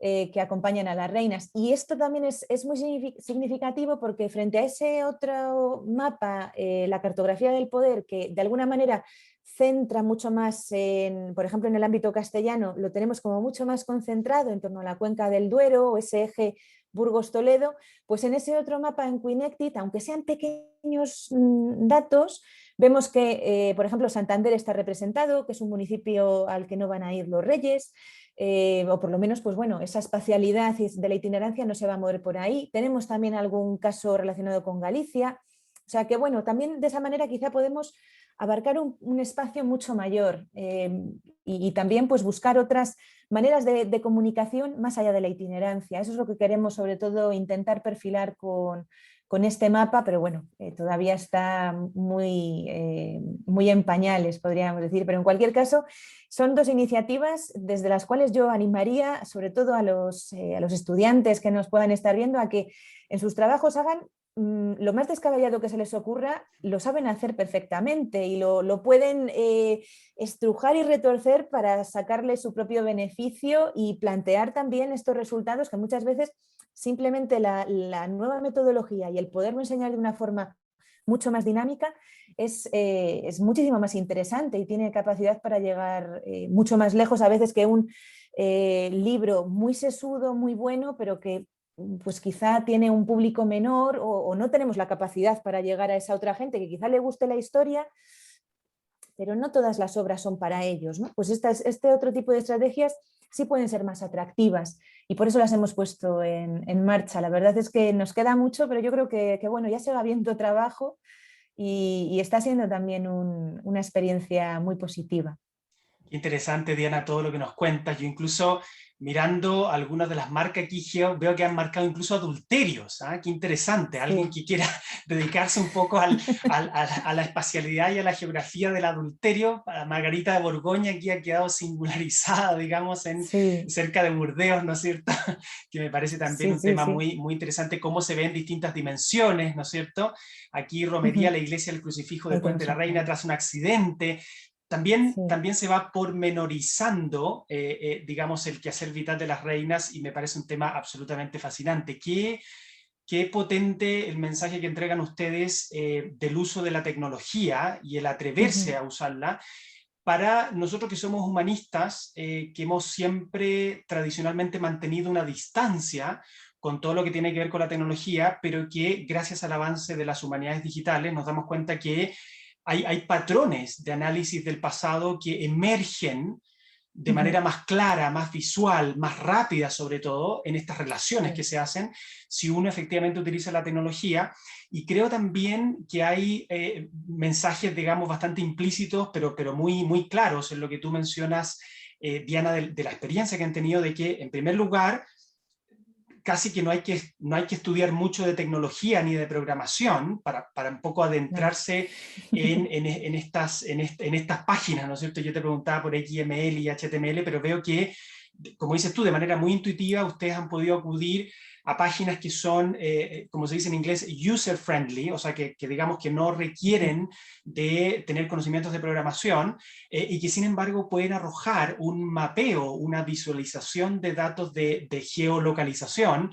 B: que acompañan a las reinas. Y esto también es muy significativo porque frente a ese otro mapa, la cartografía del poder, que de alguna manera centra mucho más, por ejemplo, en el ámbito castellano, lo tenemos como mucho más concentrado en torno a la cuenca del Duero, o ese eje Burgos-Toledo, pues en ese otro mapa en Quinectit, aunque sean pequeños datos, vemos que, por ejemplo, Santander está representado, que es un municipio al que no van a ir los reyes, o por lo menos, pues bueno, esa espacialidad de la itinerancia no se va a mover por ahí. Tenemos también algún caso relacionado con Galicia, o sea que bueno, también de esa manera quizá podemos abarcar un espacio mucho mayor y también pues buscar otras maneras de comunicación más allá de la itinerancia. Eso es lo que queremos sobre todo intentar perfilar con este mapa, pero bueno, todavía está muy en pañales, podríamos decir, pero en cualquier caso son dos iniciativas desde las cuales yo animaría sobre todo a los estudiantes que nos puedan estar viendo a que en sus trabajos hagan lo más descabellado que se les ocurra, lo saben hacer perfectamente y lo pueden estrujar y retorcer para sacarle su propio beneficio y plantear también estos resultados que muchas veces simplemente la nueva metodología y el poderlo enseñar de una forma mucho más dinámica es muchísimo más interesante y tiene capacidad para llegar mucho más lejos a veces que un libro muy sesudo, muy bueno, pero que pues quizá tiene un público menor o no tenemos la capacidad para llegar a esa otra gente que quizá le guste la historia, pero no todas las obras son para ellos, ¿no? Pues este otro tipo de estrategias sí pueden ser más atractivas y por eso las hemos puesto en marcha. La verdad es que nos queda mucho, pero yo creo que bueno, ya se va viendo trabajo y está siendo también una experiencia muy positiva.
A: Interesante, Diana, todo lo que nos cuentas. Yo incluso mirando algunas de las marcas aquí veo que han marcado incluso adulterios. ¿Ah? Qué interesante. Alguien
B: Sí.
A: que quiera dedicarse un poco a la espacialidad y a la geografía del adulterio. Margarita de Borgoña aquí ha quedado singularizada, digamos,
B: Sí,
A: cerca de Burdeos, ¿no es cierto? Que me parece también
B: sí,
A: un
B: sí,
A: tema
B: sí.
A: muy, muy interesante, cómo se ve en distintas dimensiones, ¿no es cierto? Aquí Romería, la iglesia del Crucifijo de
B: Ahí
A: Puente
B: tenemos
A: de la
B: un
A: Reina
B: ejemplo.
A: tras un accidente. También,
B: Sí.
A: también se va pormenorizando, digamos, el quehacer vital de las reinas y me parece un tema absolutamente fascinante. Qué potente el mensaje que entregan ustedes del uso de la tecnología y el atreverse a usarla para nosotros que somos humanistas, que hemos siempre tradicionalmente mantenido una distancia con todo lo que tiene que ver con la tecnología, pero que gracias al avance de las humanidades digitales nos damos cuenta que hay patrones de análisis del pasado que emergen de manera más clara, más visual, más rápida sobre todo, en estas relaciones que
B: Sí.
A: se hacen, si uno efectivamente utiliza la tecnología. Y creo también que hay mensajes, digamos, bastante implícitos, pero muy, muy claros en lo que tú mencionas, Diana, de la experiencia que han tenido de que, en primer lugar, casi que no hay que estudiar mucho de tecnología ni de programación para un poco
B: No.
A: adentrarse en estas páginas, ¿no es cierto? Yo te preguntaba por XML y HTML, pero veo que, como dices tú, de manera muy intuitiva, ustedes han podido acudir a páginas que son, como se dice en inglés, user-friendly, o sea, que digamos que no requieren de tener conocimientos de programación, y que sin embargo pueden arrojar un mapeo, una visualización de datos de geolocalización,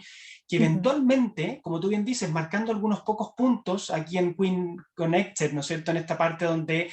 A: que eventualmente, como tú bien dices, marcando algunos pocos puntos aquí en Queen Connected, ¿no es cierto?, en esta parte donde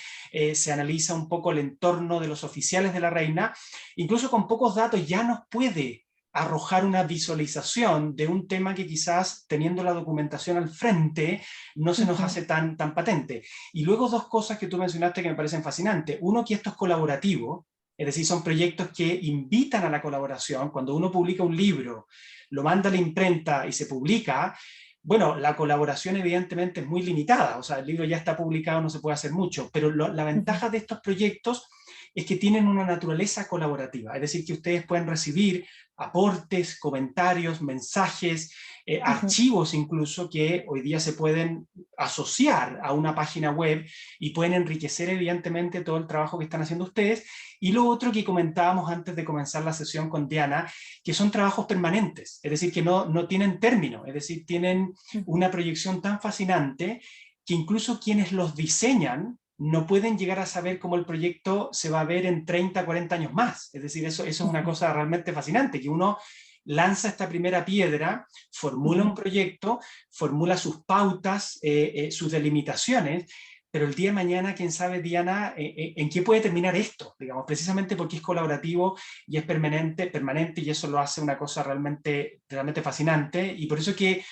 A: se analiza un poco el entorno de los oficiales de la reina, incluso con pocos datos ya nos puede arrojar una visualización de un tema que quizás teniendo la documentación al frente no se nos hace tan patente. Y luego dos cosas que tú mencionaste que me parecen fascinantes. Uno, que esto es colaborativo, es decir, son proyectos que invitan a la colaboración. Cuando uno publica un libro, lo manda a la imprenta y se publica, bueno, la colaboración evidentemente es muy limitada, o sea, el libro ya está publicado, no se puede hacer mucho, pero la ventaja de estos proyectos es que tienen una naturaleza colaborativa, es decir, que ustedes pueden recibir aportes, comentarios, mensajes, archivos incluso que hoy día se pueden asociar a una página web y pueden enriquecer evidentemente todo el trabajo que están haciendo ustedes. Y lo otro que comentábamos antes de comenzar la sesión con Diana, que son trabajos permanentes, es decir, que no tienen término, es decir, tienen una proyección tan fascinante que incluso quienes los diseñan no pueden llegar a saber cómo el proyecto se va a ver en 30, 40 años más. Es decir, eso es una cosa realmente fascinante, que uno lanza esta primera piedra, formula un proyecto, formula sus pautas, sus delimitaciones, pero el día de mañana, quién sabe, Diana, en qué puede terminar esto, digamos, precisamente porque es colaborativo y es permanente y eso lo hace una cosa realmente fascinante, y por eso que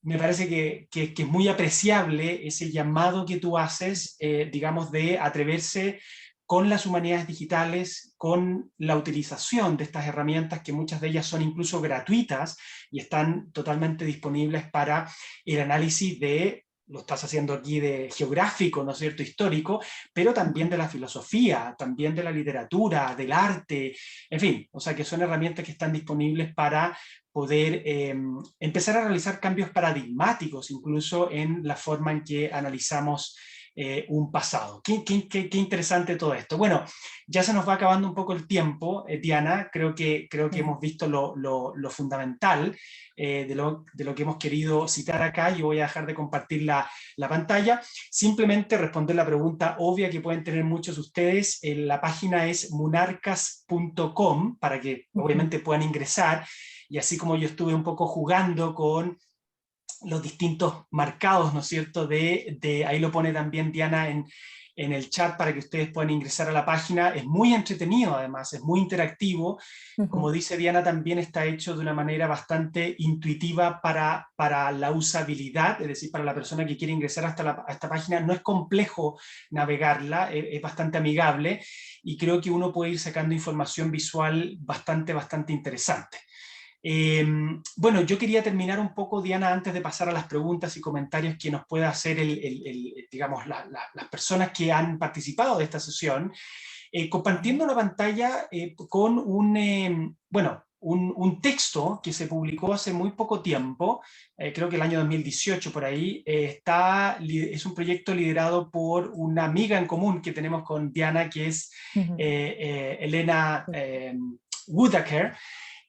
A: me parece que es muy apreciable ese llamado que tú haces, digamos, de atreverse con las humanidades digitales, con la utilización de estas herramientas, que muchas de ellas son incluso gratuitas y están totalmente disponibles para el análisis de, lo estás haciendo aquí, de geográfico, ¿no es cierto?, histórico, pero también de la filosofía, también de la literatura, del arte, en fin, o sea que son herramientas que están disponibles para poder empezar a realizar cambios paradigmáticos, incluso en la forma en que analizamos un pasado. Qué interesante todo esto. Bueno, ya se nos va acabando un poco el tiempo, Diana, creo que hemos visto lo fundamental de lo que hemos querido citar acá. Yo voy a dejar de compartir la pantalla, simplemente responder la pregunta obvia que pueden tener muchos de ustedes. La página es munarcas.com para que obviamente puedan ingresar, y así como yo estuve un poco jugando con los distintos marcados, ¿no es cierto? Ahí lo pone también Diana en el chat para que ustedes puedan ingresar a la página. Es muy entretenido, además, es muy interactivo. Como dice Diana, también está hecho de una manera bastante intuitiva para la usabilidad, es decir, para la persona que quiere ingresar a esta página. No es complejo navegarla, es bastante amigable, y creo que uno puede ir sacando información visual bastante interesante. Bueno, yo quería terminar un poco, Diana, antes de pasar a las preguntas y comentarios que nos pueda hacer digamos, las personas que han participado de esta sesión, compartiendo la pantalla con un texto que se publicó hace muy poco tiempo, creo que el año 2018 por ahí. Es un proyecto liderado por una amiga en común que tenemos con Diana, que es Elena Whittaker,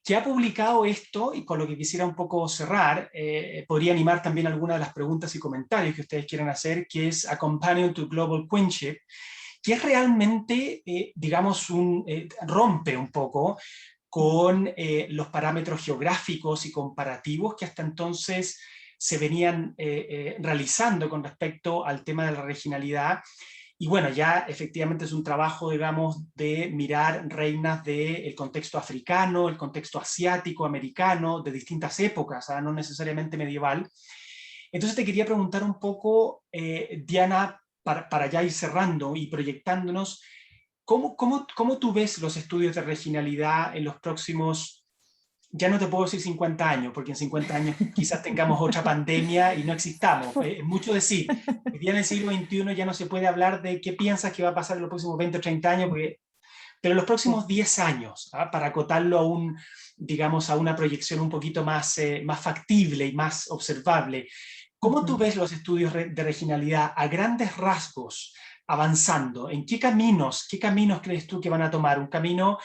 A: que ha publicado esto, y con lo que quisiera un poco cerrar, podría animar también algunas de las preguntas y comentarios que ustedes quieran hacer, que es A Companion to Global Queenship, que es realmente, digamos, rompe un poco con los parámetros geográficos y comparativos que hasta entonces se venían realizando con respecto al tema de la regionalidad. Y bueno, ya efectivamente es un trabajo, digamos, de mirar reinas del contexto africano, el contexto asiático, americano, de distintas épocas, no necesariamente medieval. Entonces te quería preguntar un poco, Diana, para ya ir cerrando y proyectándonos, ¿cómo tú ves los estudios de regionalidad en los próximos, ya no te puedo decir 50 años, porque en 50 años quizás tengamos otra pandemia y no existamos? Es mucho decir. Hoy día en el siglo XXI ya no se puede hablar de qué piensas que va a pasar en los próximos 20 o 30 años, pero en los próximos 10 años, para acotarlo digamos, a una proyección un poquito más factible y más observable, ¿cómo tú ves los estudios de regionalidad a grandes rasgos avanzando? ¿En qué caminos crees tú que van a tomar? ¿Un camino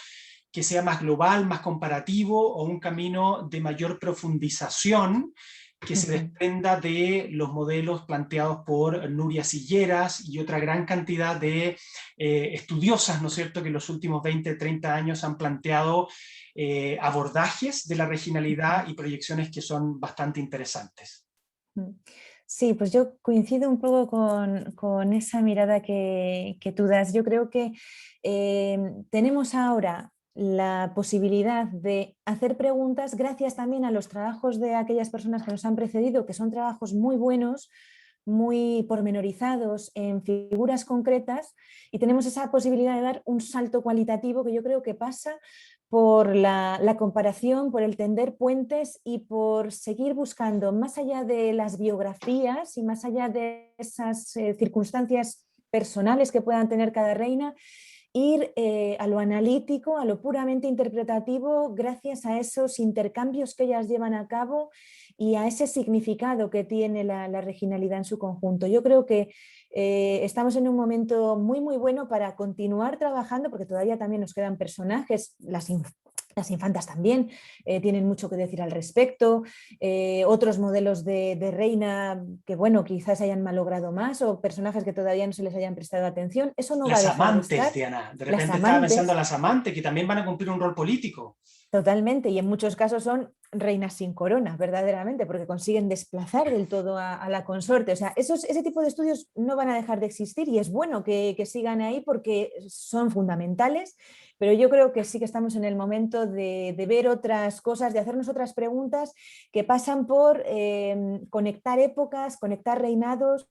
A: que sea más global, más comparativo, o un camino de mayor profundización que se desprenda de los modelos planteados por Nuria Silleras y otra gran cantidad de estudiosas, ¿no es cierto?, que en los últimos 20, 30 años han planteado abordajes de la regionalidad y proyecciones que son bastante interesantes?
B: Sí, pues yo coincido un poco con esa mirada que tú das. Yo creo que tenemos ahora la posibilidad de hacer preguntas gracias también a los trabajos de aquellas personas que nos han precedido, que son trabajos muy buenos, muy pormenorizados en figuras concretas, y tenemos esa posibilidad de dar un salto cualitativo que yo creo que pasa por la comparación, por el tender puentes y por seguir buscando, más allá de las biografías y más allá de esas circunstancias personales que puedan tener cada reina, ir a lo analítico, a lo puramente interpretativo, gracias a esos intercambios que ellas llevan a cabo y a ese significado que tiene la regionalidad en su conjunto. Yo creo que estamos en un momento muy bueno para continuar trabajando, porque todavía también nos quedan personajes, las infantas también tienen mucho que decir al respecto, otros modelos de reina que, bueno, quizás hayan malogrado más, o personajes que todavía no se les hayan prestado atención. Eso no va a dejar de estar.
A: Diana, de
B: Las
A: repente estaba pensando
B: amantes,
A: en las amantes, que también van a cumplir un rol político.
B: totalmente, y en muchos casos son reinas sin corona, verdaderamente, porque consiguen desplazar del todo a la consorte. O sea, ese tipo de estudios no van a dejar de existir y es bueno que sigan ahí porque son fundamentales, pero yo creo que sí que estamos en el momento de ver otras cosas, de hacernos otras preguntas que pasan por conectar épocas, conectar reinados,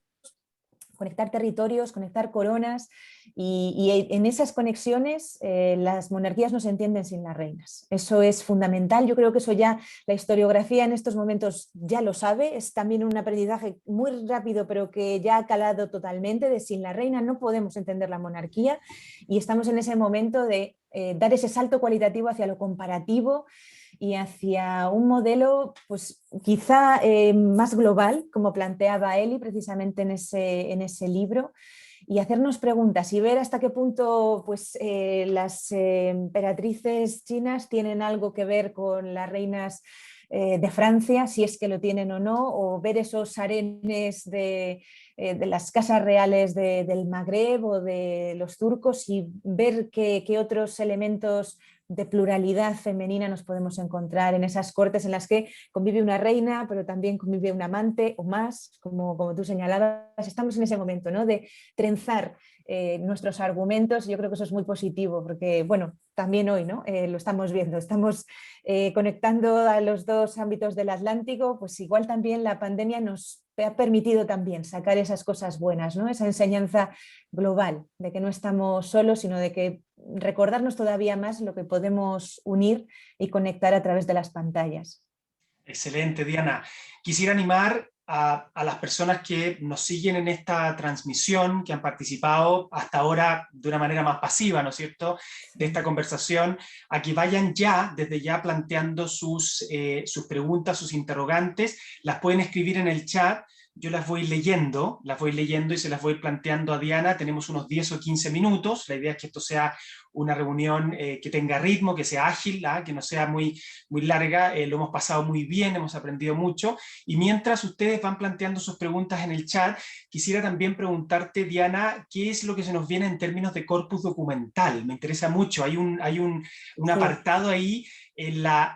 B: conectar territorios, conectar coronas y en esas conexiones las monarquías no se entienden sin las reinas. Eso es fundamental, yo creo que eso ya la historiografía en estos momentos ya lo sabe, es también un aprendizaje muy rápido pero que ya ha calado totalmente de sin la reina no podemos entender la monarquía y estamos en ese momento de dar ese salto cualitativo hacia lo comparativo y hacia un modelo pues, quizá más global, como planteaba Eli precisamente en ese libro, y hacernos preguntas y ver hasta qué punto pues, las emperatrices chinas tienen algo que ver con las reinas de Francia, si es que lo tienen o no, o ver esos harenes de las casas reales del Magreb o de los turcos y ver qué otros elementos de pluralidad femenina nos podemos encontrar en esas cortes en las que convive una reina, pero también convive un amante o más, como tú señalabas. Estamos en ese momento, ¿no? De trenzar nuestros argumentos. Yo creo que eso es muy positivo porque, bueno, también hoy, ¿no? Lo estamos viendo, estamos conectando a los dos ámbitos del Atlántico, pues igual también la pandemia nos ha permitido también sacar esas cosas buenas, ¿no? Esa enseñanza global de que no estamos solos, sino de que recordarnos todavía más lo que podemos unir y conectar a través de las pantallas.
A: Excelente, Diana. Quisiera animar a las personas que nos siguen en esta transmisión, que han participado hasta ahora de una manera más pasiva, ¿no es cierto?, de esta conversación, a que vayan ya, desde ya planteando sus preguntas, sus interrogantes, las pueden escribir en el chat, yo las voy leyendo y se las voy planteando a Diana, tenemos unos 10 o 15 minutos, la idea es que esto sea una reunión que tenga ritmo, que sea ágil, que no sea muy larga, lo hemos pasado muy bien, hemos aprendido mucho, y mientras ustedes van planteando sus preguntas en el chat, quisiera también preguntarte, Diana, ¿qué es lo que se nos viene en términos de corpus documental? Me interesa mucho, hay un apartado ahí en la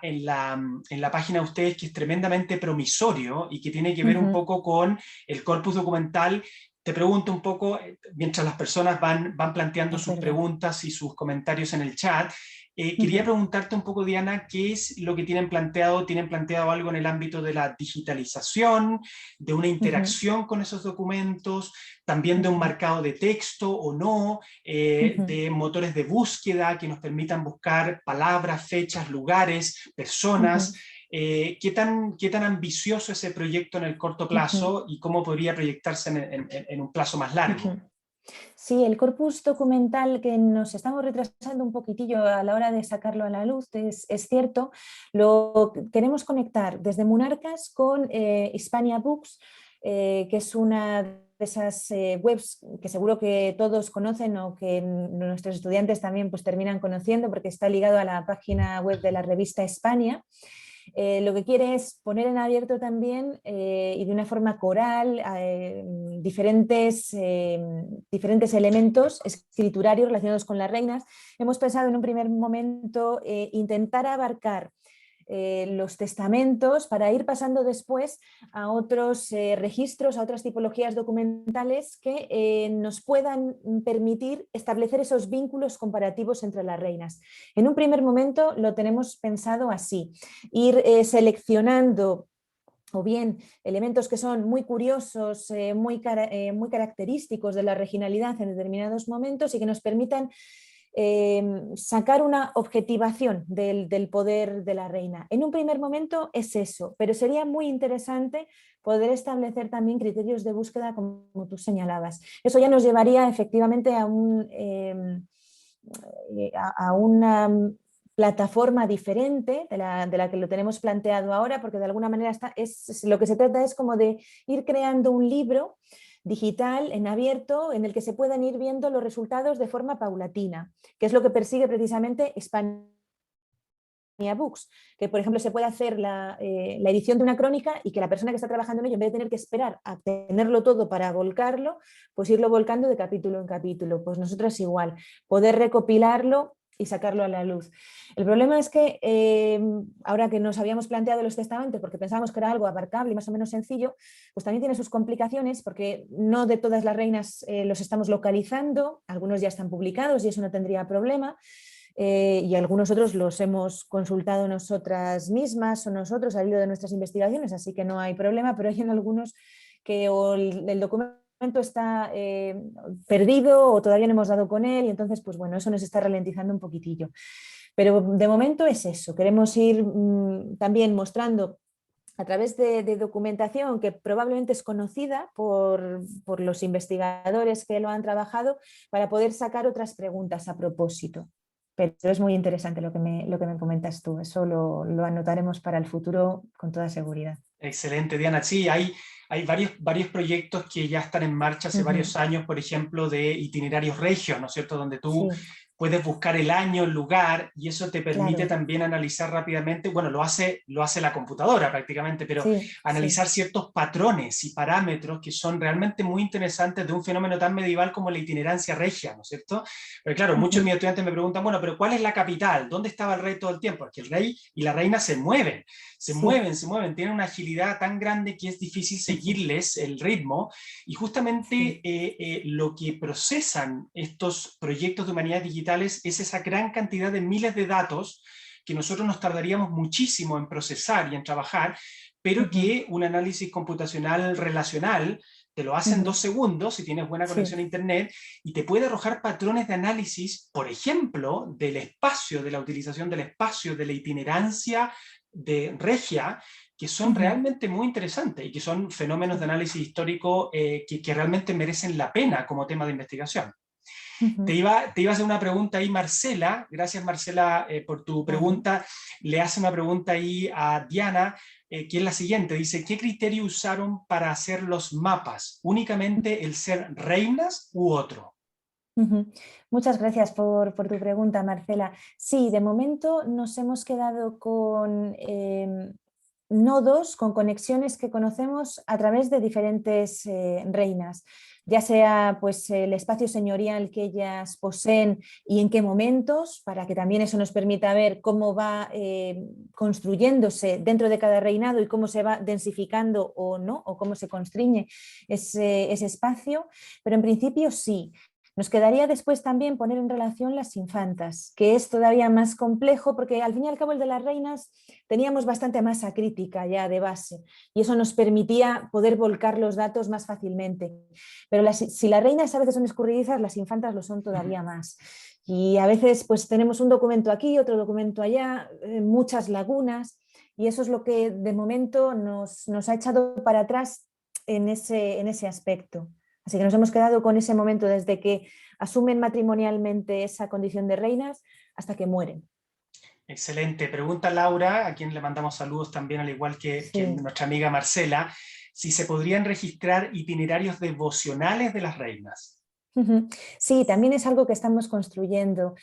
A: página de ustedes que es tremendamente promisorio y que tiene que ver un poco con el corpus documental. Te pregunto un poco, mientras las personas van planteando sus preguntas y sus comentarios en el chat, quería preguntarte un poco, Diana, ¿qué es lo que tienen planteado? ¿Tienen planteado algo en el ámbito de la digitalización, de una interacción con esos documentos, también de un marcado de texto o no, de motores de búsqueda que nos permitan buscar palabras, fechas, lugares, personas? ¿Qué tan ambicioso es ese proyecto en el corto plazo y cómo podría proyectarse en un plazo más largo?
B: Sí, el corpus documental que nos estamos retrasando un poquitillo a la hora de sacarlo a la luz, es cierto, lo queremos conectar desde Monarcas con Hispania Books, que es una de esas webs que seguro que todos conocen o que nuestros estudiantes también pues, terminan conociendo porque está ligado a la página web de la revista Hispania. Lo que quiere es poner en abierto también y de una forma coral diferentes elementos escriturarios relacionados con las reinas. Hemos pensado en un primer momento intentar abarcar los testamentos para ir pasando después a otros registros, a otras tipologías documentales que nos puedan permitir establecer esos vínculos comparativos entre las reinas. En un primer momento lo tenemos pensado así, ir seleccionando o bien elementos que son muy curiosos, muy característicos de la regionalidad en determinados momentos y que nos permitan sacar una objetivación del poder de la reina. En un primer momento es eso, pero sería muy interesante poder establecer también criterios de búsqueda como tú señalabas. Eso ya nos llevaría efectivamente a una plataforma diferente de la que lo tenemos planteado ahora, porque de alguna manera lo que se trata es como de ir creando un libro digital en abierto en el que se puedan ir viendo los resultados de forma paulatina, que es lo que persigue precisamente Hispania Books, que por ejemplo se puede hacer la edición de una crónica y que la persona que está trabajando en ello, en vez de tener que esperar a tenerlo todo para volcarlo, pues irlo volcando de capítulo en capítulo. Pues nosotros igual, poder recopilarlo y sacarlo a la luz. El problema es que ahora que nos habíamos planteado los testamentos, porque pensábamos que era algo abarcable y más o menos sencillo, pues también tiene sus complicaciones, porque no de todas las reinas los estamos localizando, algunos ya están publicados y eso no tendría problema. Y algunos otros los hemos consultado nosotras mismas o nosotros al hilo de nuestras investigaciones, así que no hay problema, pero hay en algunos que o el documento está perdido o todavía no hemos dado con él y entonces pues bueno, eso nos está ralentizando un poquitillo. Pero de momento es eso, queremos ir también mostrando a través de documentación que probablemente es conocida por los investigadores que lo han trabajado para poder sacar otras preguntas a propósito. Pero es muy interesante lo que me comentas tú, eso lo anotaremos para el futuro con toda seguridad.
A: Excelente, Diana. Sí, hay varios proyectos que ya están en marcha hace varios años, por ejemplo, de itinerarios regios, ¿no es cierto?, donde tú puedes buscar el año, el lugar, y eso te permite también analizar rápidamente, bueno, lo hace la computadora prácticamente, pero analizar ciertos patrones y parámetros que son realmente muy interesantes de un fenómeno tan medieval como la itinerancia regia, ¿no es cierto? Pero claro, muchos de mis estudiantes me preguntan, bueno, pero ¿cuál es la capital? ¿Dónde estaba el rey todo el tiempo? Porque el rey y la reina se mueven, tienen una agilidad tan grande que es difícil seguirles el ritmo, y justamente lo que procesan estos proyectos de humanidades digitales es esa gran cantidad de miles de datos que nosotros nos tardaríamos muchísimo en procesar y en trabajar, pero que un análisis computacional relacional te lo hace en 2 segundos si tienes buena conexión a internet, y te puede arrojar patrones de análisis, por ejemplo, del espacio, de la utilización del espacio, de la itinerancia de regia, que son realmente muy interesantes y que son fenómenos de análisis histórico que realmente merecen la pena como tema de investigación. Te iba a hacer una pregunta ahí, Marcela. Gracias, Marcela, por tu pregunta. Le hace una pregunta ahí a Diana, que es la siguiente. Dice, ¿qué criterio usaron para hacer los mapas? ¿Únicamente el ser reinas u otro?
B: Muchas gracias por tu pregunta, Marcela. Sí, de momento nos hemos quedado con nodos, con conexiones que conocemos a través de diferentes reinas, ya sea pues, el espacio señorial que ellas poseen y en qué momentos, para que también eso nos permita ver cómo va construyéndose dentro de cada reinado y cómo se va densificando o no, o cómo se constriñe ese espacio, pero en principio sí. Nos quedaría después también poner en relación las infantas, que es todavía más complejo porque al fin y al cabo el de las reinas teníamos bastante masa crítica ya de base y eso nos permitía poder volcar los datos más fácilmente. Pero si las reinas a veces son escurridizas, las infantas lo son todavía más. Y a veces pues tenemos un documento aquí, otro documento allá, muchas lagunas, y eso es lo que de momento nos ha echado para atrás en ese aspecto. Así que nos hemos quedado con ese momento desde que asumen matrimonialmente esa condición de reinas hasta que mueren.
A: Excelente. Pregunta Laura, a quien le mandamos saludos también, al igual que nuestra amiga Marcela, si se podrían registrar itinerarios devocionales de las reinas.
B: Sí, también es algo que estamos construyendo,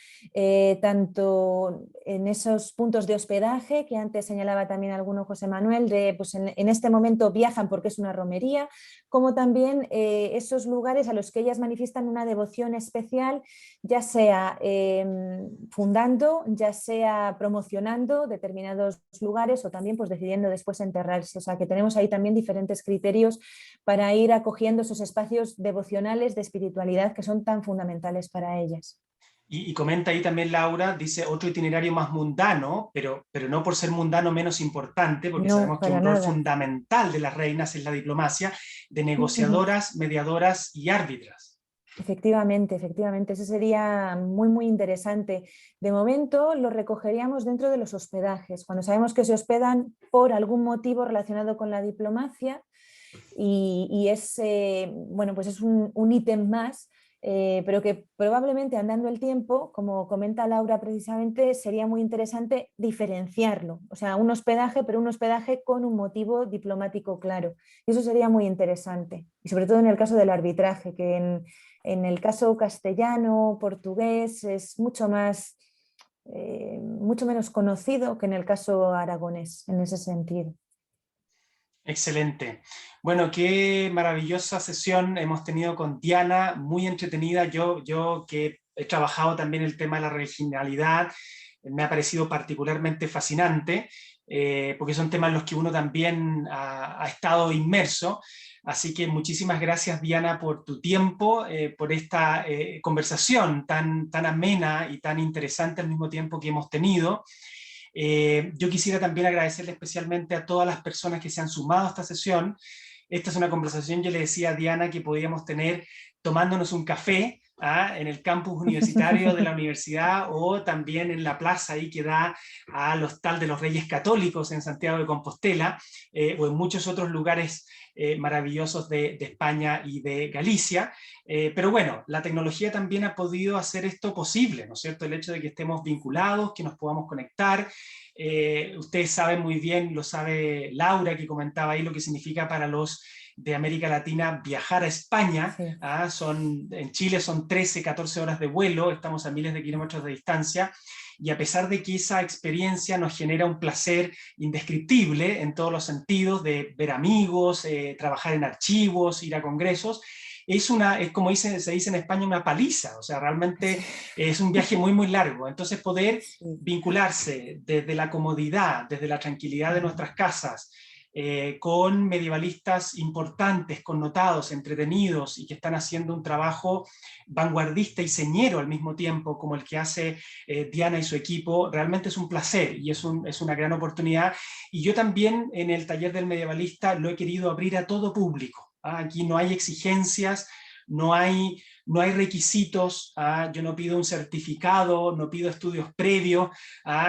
B: tanto en esos puntos de hospedaje que antes señalaba también alguno José Manuel, de pues en este momento viajan porque es una romería, como también esos lugares a los que ellas manifiestan una devoción especial, ya sea fundando, ya sea promocionando determinados lugares o también pues decidiendo después enterrarse. O sea que tenemos ahí también diferentes criterios para ir acogiendo esos espacios devocionales de espiritualidad que son tan fundamentales para ellas.
A: Y comenta ahí también Laura, dice otro itinerario más mundano, pero no por ser mundano menos importante, porque
B: No,
A: sabemos que
B: para
A: un rol
B: nada.
A: fundamental de las reinas es la diplomacia, de negociadoras, mediadoras y árbitras.
B: Efectivamente, eso sería muy, muy interesante. De momento lo recogeríamos dentro de los hospedajes, cuando sabemos que se hospedan por algún motivo relacionado con la diplomacia y es, bueno, pues es un ítem más, pero que probablemente andando el tiempo, como comenta Laura precisamente, sería muy interesante diferenciarlo. O sea, un hospedaje, pero un hospedaje con un motivo diplomático claro. Y eso sería muy interesante. Y sobre todo en el caso del arbitraje, que en el caso castellano, portugués, es mucho más, mucho menos conocido que en el caso aragonés, en ese sentido.
A: Excelente. Bueno, qué maravillosa sesión hemos tenido con Diana, muy entretenida. Yo que he trabajado también el tema de la regionalidad, me ha parecido particularmente fascinante, porque son temas en los que uno también ha estado inmerso. Así que muchísimas gracias, Diana, por tu tiempo, por esta conversación tan amena y tan interesante al mismo tiempo que hemos tenido. Yo quisiera también agradecerle especialmente a todas las personas que se han sumado a esta sesión. Esta es una conversación, yo le decía a Diana, que podíamos tener tomándonos un café, en el campus universitario de la universidad, o también en la plaza ahí que da al Hostal de los Reyes Católicos en Santiago de Compostela, o en muchos otros lugares maravillosos de España y de Galicia. Pero bueno, la tecnología también ha podido hacer esto posible, ¿no es cierto? El hecho de que estemos vinculados, que nos podamos conectar. Ustedes saben muy bien, lo sabe Laura, que comentaba ahí lo que significa para los de América Latina viajar a España.
B: Sí.
A: En Chile son 13, 14 horas de vuelo, estamos a miles de kilómetros de distancia, y a pesar de que esa experiencia nos genera un placer indescriptible en todos los sentidos, de ver amigos, trabajar en archivos, ir a congresos, es como se dice en España, una paliza. O sea, realmente es un viaje muy largo. Entonces poder vincularse desde la comodidad, desde la tranquilidad de nuestras casas, con medievalistas importantes, connotados, entretenidos, y que están haciendo un trabajo vanguardista y señero al mismo tiempo, como el que hace Diana y su equipo, realmente es un placer y es una gran oportunidad. Y yo también en el taller del medievalista lo he querido abrir a todo público. Aquí no hay exigencias, no hay requisitos, yo no pido un certificado, no pido estudios previos,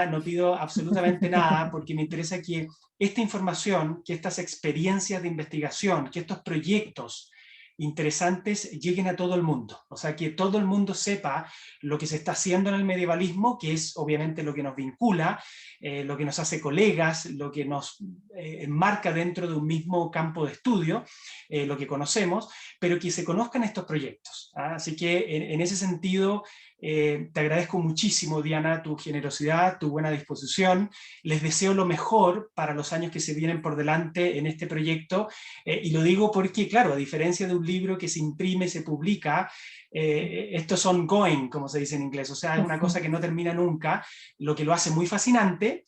A: no pido absolutamente nada, porque me interesa que esta información, que estas experiencias de investigación, que estos proyectos interesantes lleguen a todo el mundo. O sea, que todo el mundo sepa lo que se está haciendo en el medievalismo, que es obviamente lo que nos vincula, lo que nos hace colegas, lo que nos enmarca dentro de un mismo campo de estudio, lo que conocemos, pero que se conozcan estos proyectos. Así que en ese sentido, te agradezco muchísimo, Diana, tu generosidad, tu buena disposición. Les deseo lo mejor para los años que se vienen por delante en este proyecto, y lo digo porque, claro, a diferencia de un libro que se imprime, se publica, estos son ongoing, como se dice en inglés, o sea, es una cosa que no termina nunca, lo que lo hace muy fascinante,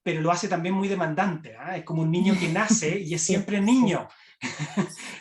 A: pero lo hace también muy demandante. Es como un niño que nace y es siempre niño.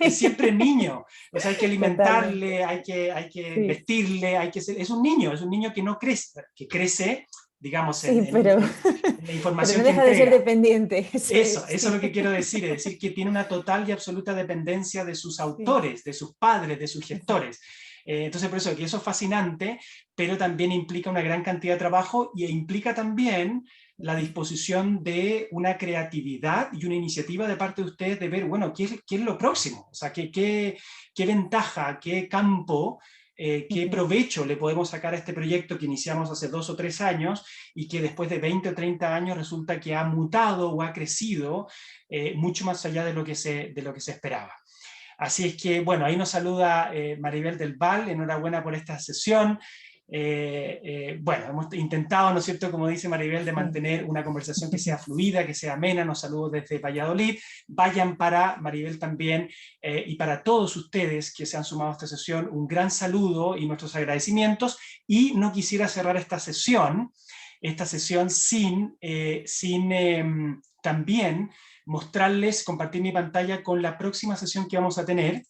A: Es siempre niño. O sea, hay que alimentarle, hay que vestirle, es un niño que no crece, que crece, digamos, en la información
B: pero no deja de ser dependiente.
A: Eso es lo que quiero decir, es decir, que tiene una total y absoluta dependencia de sus autores, de sus padres, de sus gestores. Entonces, por eso que eso es fascinante, pero también implica una gran cantidad de trabajo, y implica también la disposición de una creatividad y una iniciativa de parte de ustedes de ver, bueno, ¿qué es lo próximo? O sea, ¿qué ventaja, qué campo, qué provecho le podemos sacar a este proyecto que iniciamos hace 2 o 3 años y que después de 20 o 30 años resulta que ha mutado o ha crecido mucho más allá de lo que se esperaba? Así es que, bueno, ahí nos saluda Maribel del Val, enhorabuena por esta sesión. Bueno, hemos intentado, ¿no es cierto?, como dice Maribel, de mantener una conversación que sea fluida, que sea amena. Nos saludo desde Valladolid. Vayan para Maribel también, y para todos ustedes que se han sumado a esta sesión, un gran saludo y nuestros agradecimientos. Y no quisiera cerrar esta sesión sin también mostrarles, compartir mi pantalla con la próxima sesión que vamos a tener,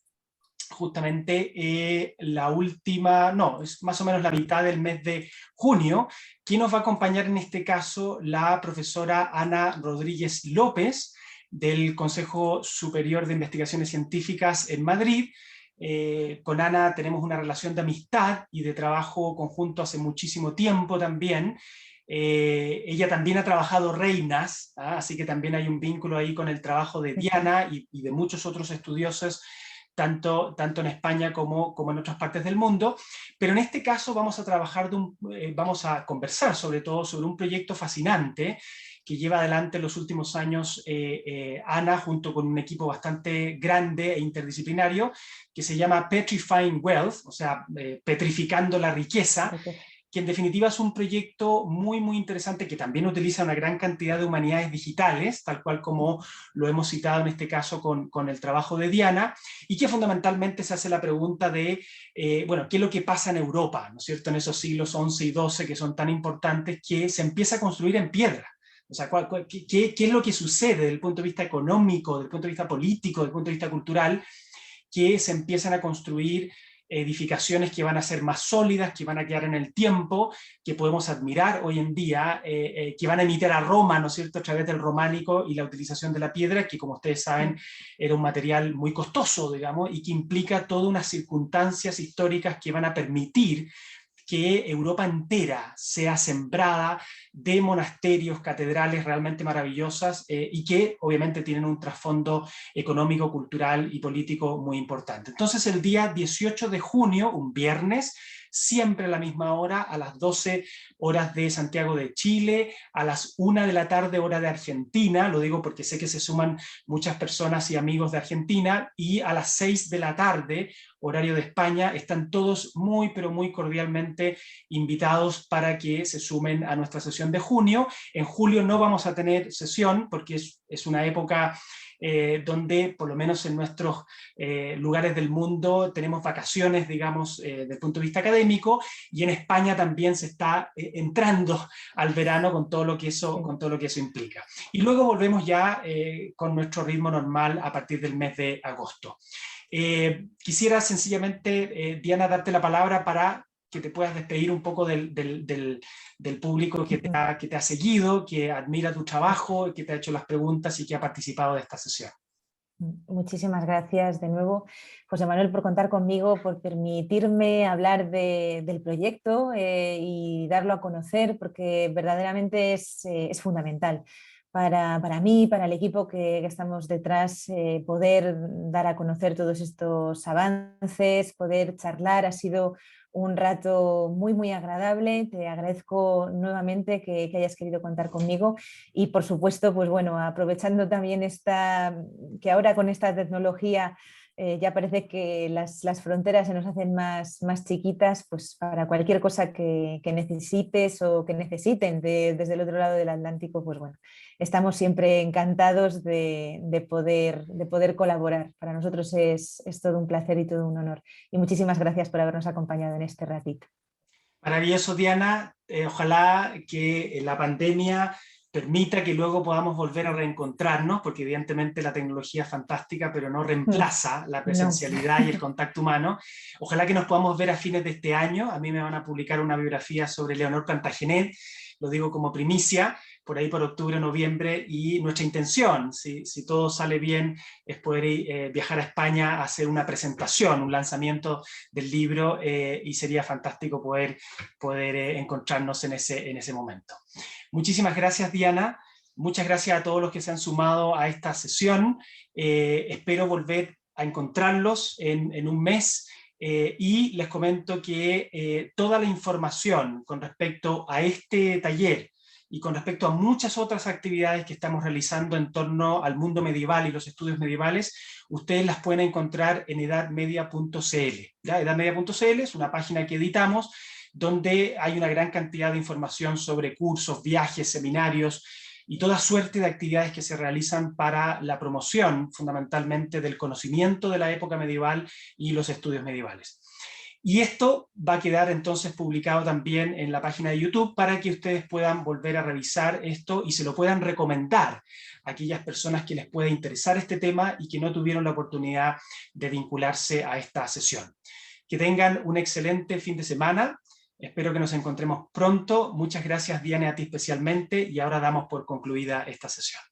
A: justamente la última, no, es más o menos la mitad del mes de junio, que nos va a acompañar en este caso la profesora Ana Rodríguez López, del Consejo Superior de Investigaciones Científicas en Madrid. Con Ana tenemos una relación de amistad y de trabajo conjunto hace muchísimo tiempo también. Ella también ha trabajado reinas, así que también hay un vínculo ahí con el trabajo de Diana y de muchos otros estudiosos, tanto en España como en otras partes del mundo. Pero en este caso vamos a conversar sobre todo sobre un proyecto fascinante que lleva adelante en los últimos años Ana, junto con un equipo bastante grande e interdisciplinario, que se llama Petrifying Wealth, o sea, petrificando la riqueza, que en definitiva es un proyecto muy, muy interesante que también utiliza una gran cantidad de humanidades digitales, tal cual como lo hemos citado en este caso con el trabajo de Diana, y que fundamentalmente se hace la pregunta de, bueno, ¿qué es lo que pasa en Europa, ¿no es cierto?, en esos siglos XI y XII que son tan importantes, que se empieza a construir en piedra. O sea, ¿qué es lo que sucede desde el punto de vista económico, desde el punto de vista político, desde el punto de vista cultural, que se empiezan a construir edificaciones que van a ser más sólidas, que van a quedar en el tiempo, que podemos admirar hoy en día, que van a imitar a Roma, ¿no es cierto?, a través del románico y la utilización de la piedra, que como ustedes saben era un material muy costoso, digamos, y que implica todas unas circunstancias históricas que van a permitir que Europa entera sea sembrada de monasterios, catedrales realmente maravillosas, y que obviamente tienen un trasfondo económico, cultural y político muy importante. Entonces el día 18 de junio, un viernes, siempre a la misma hora, a las 12 horas de Santiago de Chile, a las 1 de la tarde hora de Argentina, lo digo porque sé que se suman muchas personas y amigos de Argentina, y a las 6 de la tarde, horario de España, están todos muy, pero muy cordialmente invitados para que se sumen a nuestra sesión de junio. En julio no vamos a tener sesión, porque es una época donde, por lo menos en nuestros lugares del mundo, tenemos vacaciones, digamos, desde el punto de vista académico, y en España también se está entrando al verano con todo lo que eso implica. Y luego volvemos ya con nuestro ritmo normal a partir del mes de agosto. Quisiera sencillamente, Diana, darte la palabra para que te puedas despedir un poco del público que te ha seguido, que admira tu trabajo, que te ha hecho las preguntas y que ha participado de esta sesión.
B: Muchísimas gracias de nuevo, José Manuel, por contar conmigo, por permitirme hablar del proyecto y darlo a conocer, porque verdaderamente es fundamental para mí, para el equipo que estamos detrás, poder dar a conocer todos estos avances, poder charlar. Ha sido un rato muy, muy agradable. Te agradezco nuevamente que hayas querido contar conmigo y, por supuesto, pues bueno, aprovechando también que ahora con esta tecnología ya parece que las fronteras se nos hacen más chiquitas, pues para cualquier cosa que necesites o que necesiten desde el otro lado del Atlántico, pues bueno, estamos siempre encantados de poder colaborar. Para nosotros es todo un placer y todo un honor. Y muchísimas gracias por habernos acompañado en este ratito.
A: Maravilloso, Diana. Ojalá que la pandemia permita que luego podamos volver a reencontrarnos, porque evidentemente la tecnología es fantástica, pero no reemplaza la presencialidad y el contacto humano. Ojalá que nos podamos ver a fines de este año. A mí me van a publicar una biografía sobre Leonor Plantagenet, lo digo como primicia, por ahí por octubre o noviembre, y nuestra intención, si todo sale bien, es poder viajar a España a hacer una presentación, un lanzamiento del libro, y sería fantástico poder encontrarnos en ese momento. Muchísimas gracias, Diana. Muchas gracias a todos los que se han sumado a esta sesión. Espero volver a encontrarlos en un mes. Y les comento que toda la información con respecto a este taller y con respecto a muchas otras actividades que estamos realizando en torno al mundo medieval y los estudios medievales, ustedes las pueden encontrar en edadmedia.cl. Edadmedia.cl es una página que editamos donde hay una gran cantidad de información sobre cursos, viajes, seminarios y toda suerte de actividades que se realizan para la promoción, fundamentalmente, del conocimiento de la época medieval y los estudios medievales. Y esto va a quedar entonces publicado también en la página de YouTube para que ustedes puedan volver a revisar esto y se lo puedan recomendar a aquellas personas que les pueda interesar este tema y que no tuvieron la oportunidad de vincularse a esta sesión. Que tengan un excelente fin de semana. Espero que nos encontremos pronto. Muchas gracias, Diana, a ti especialmente, y ahora damos por concluida esta sesión.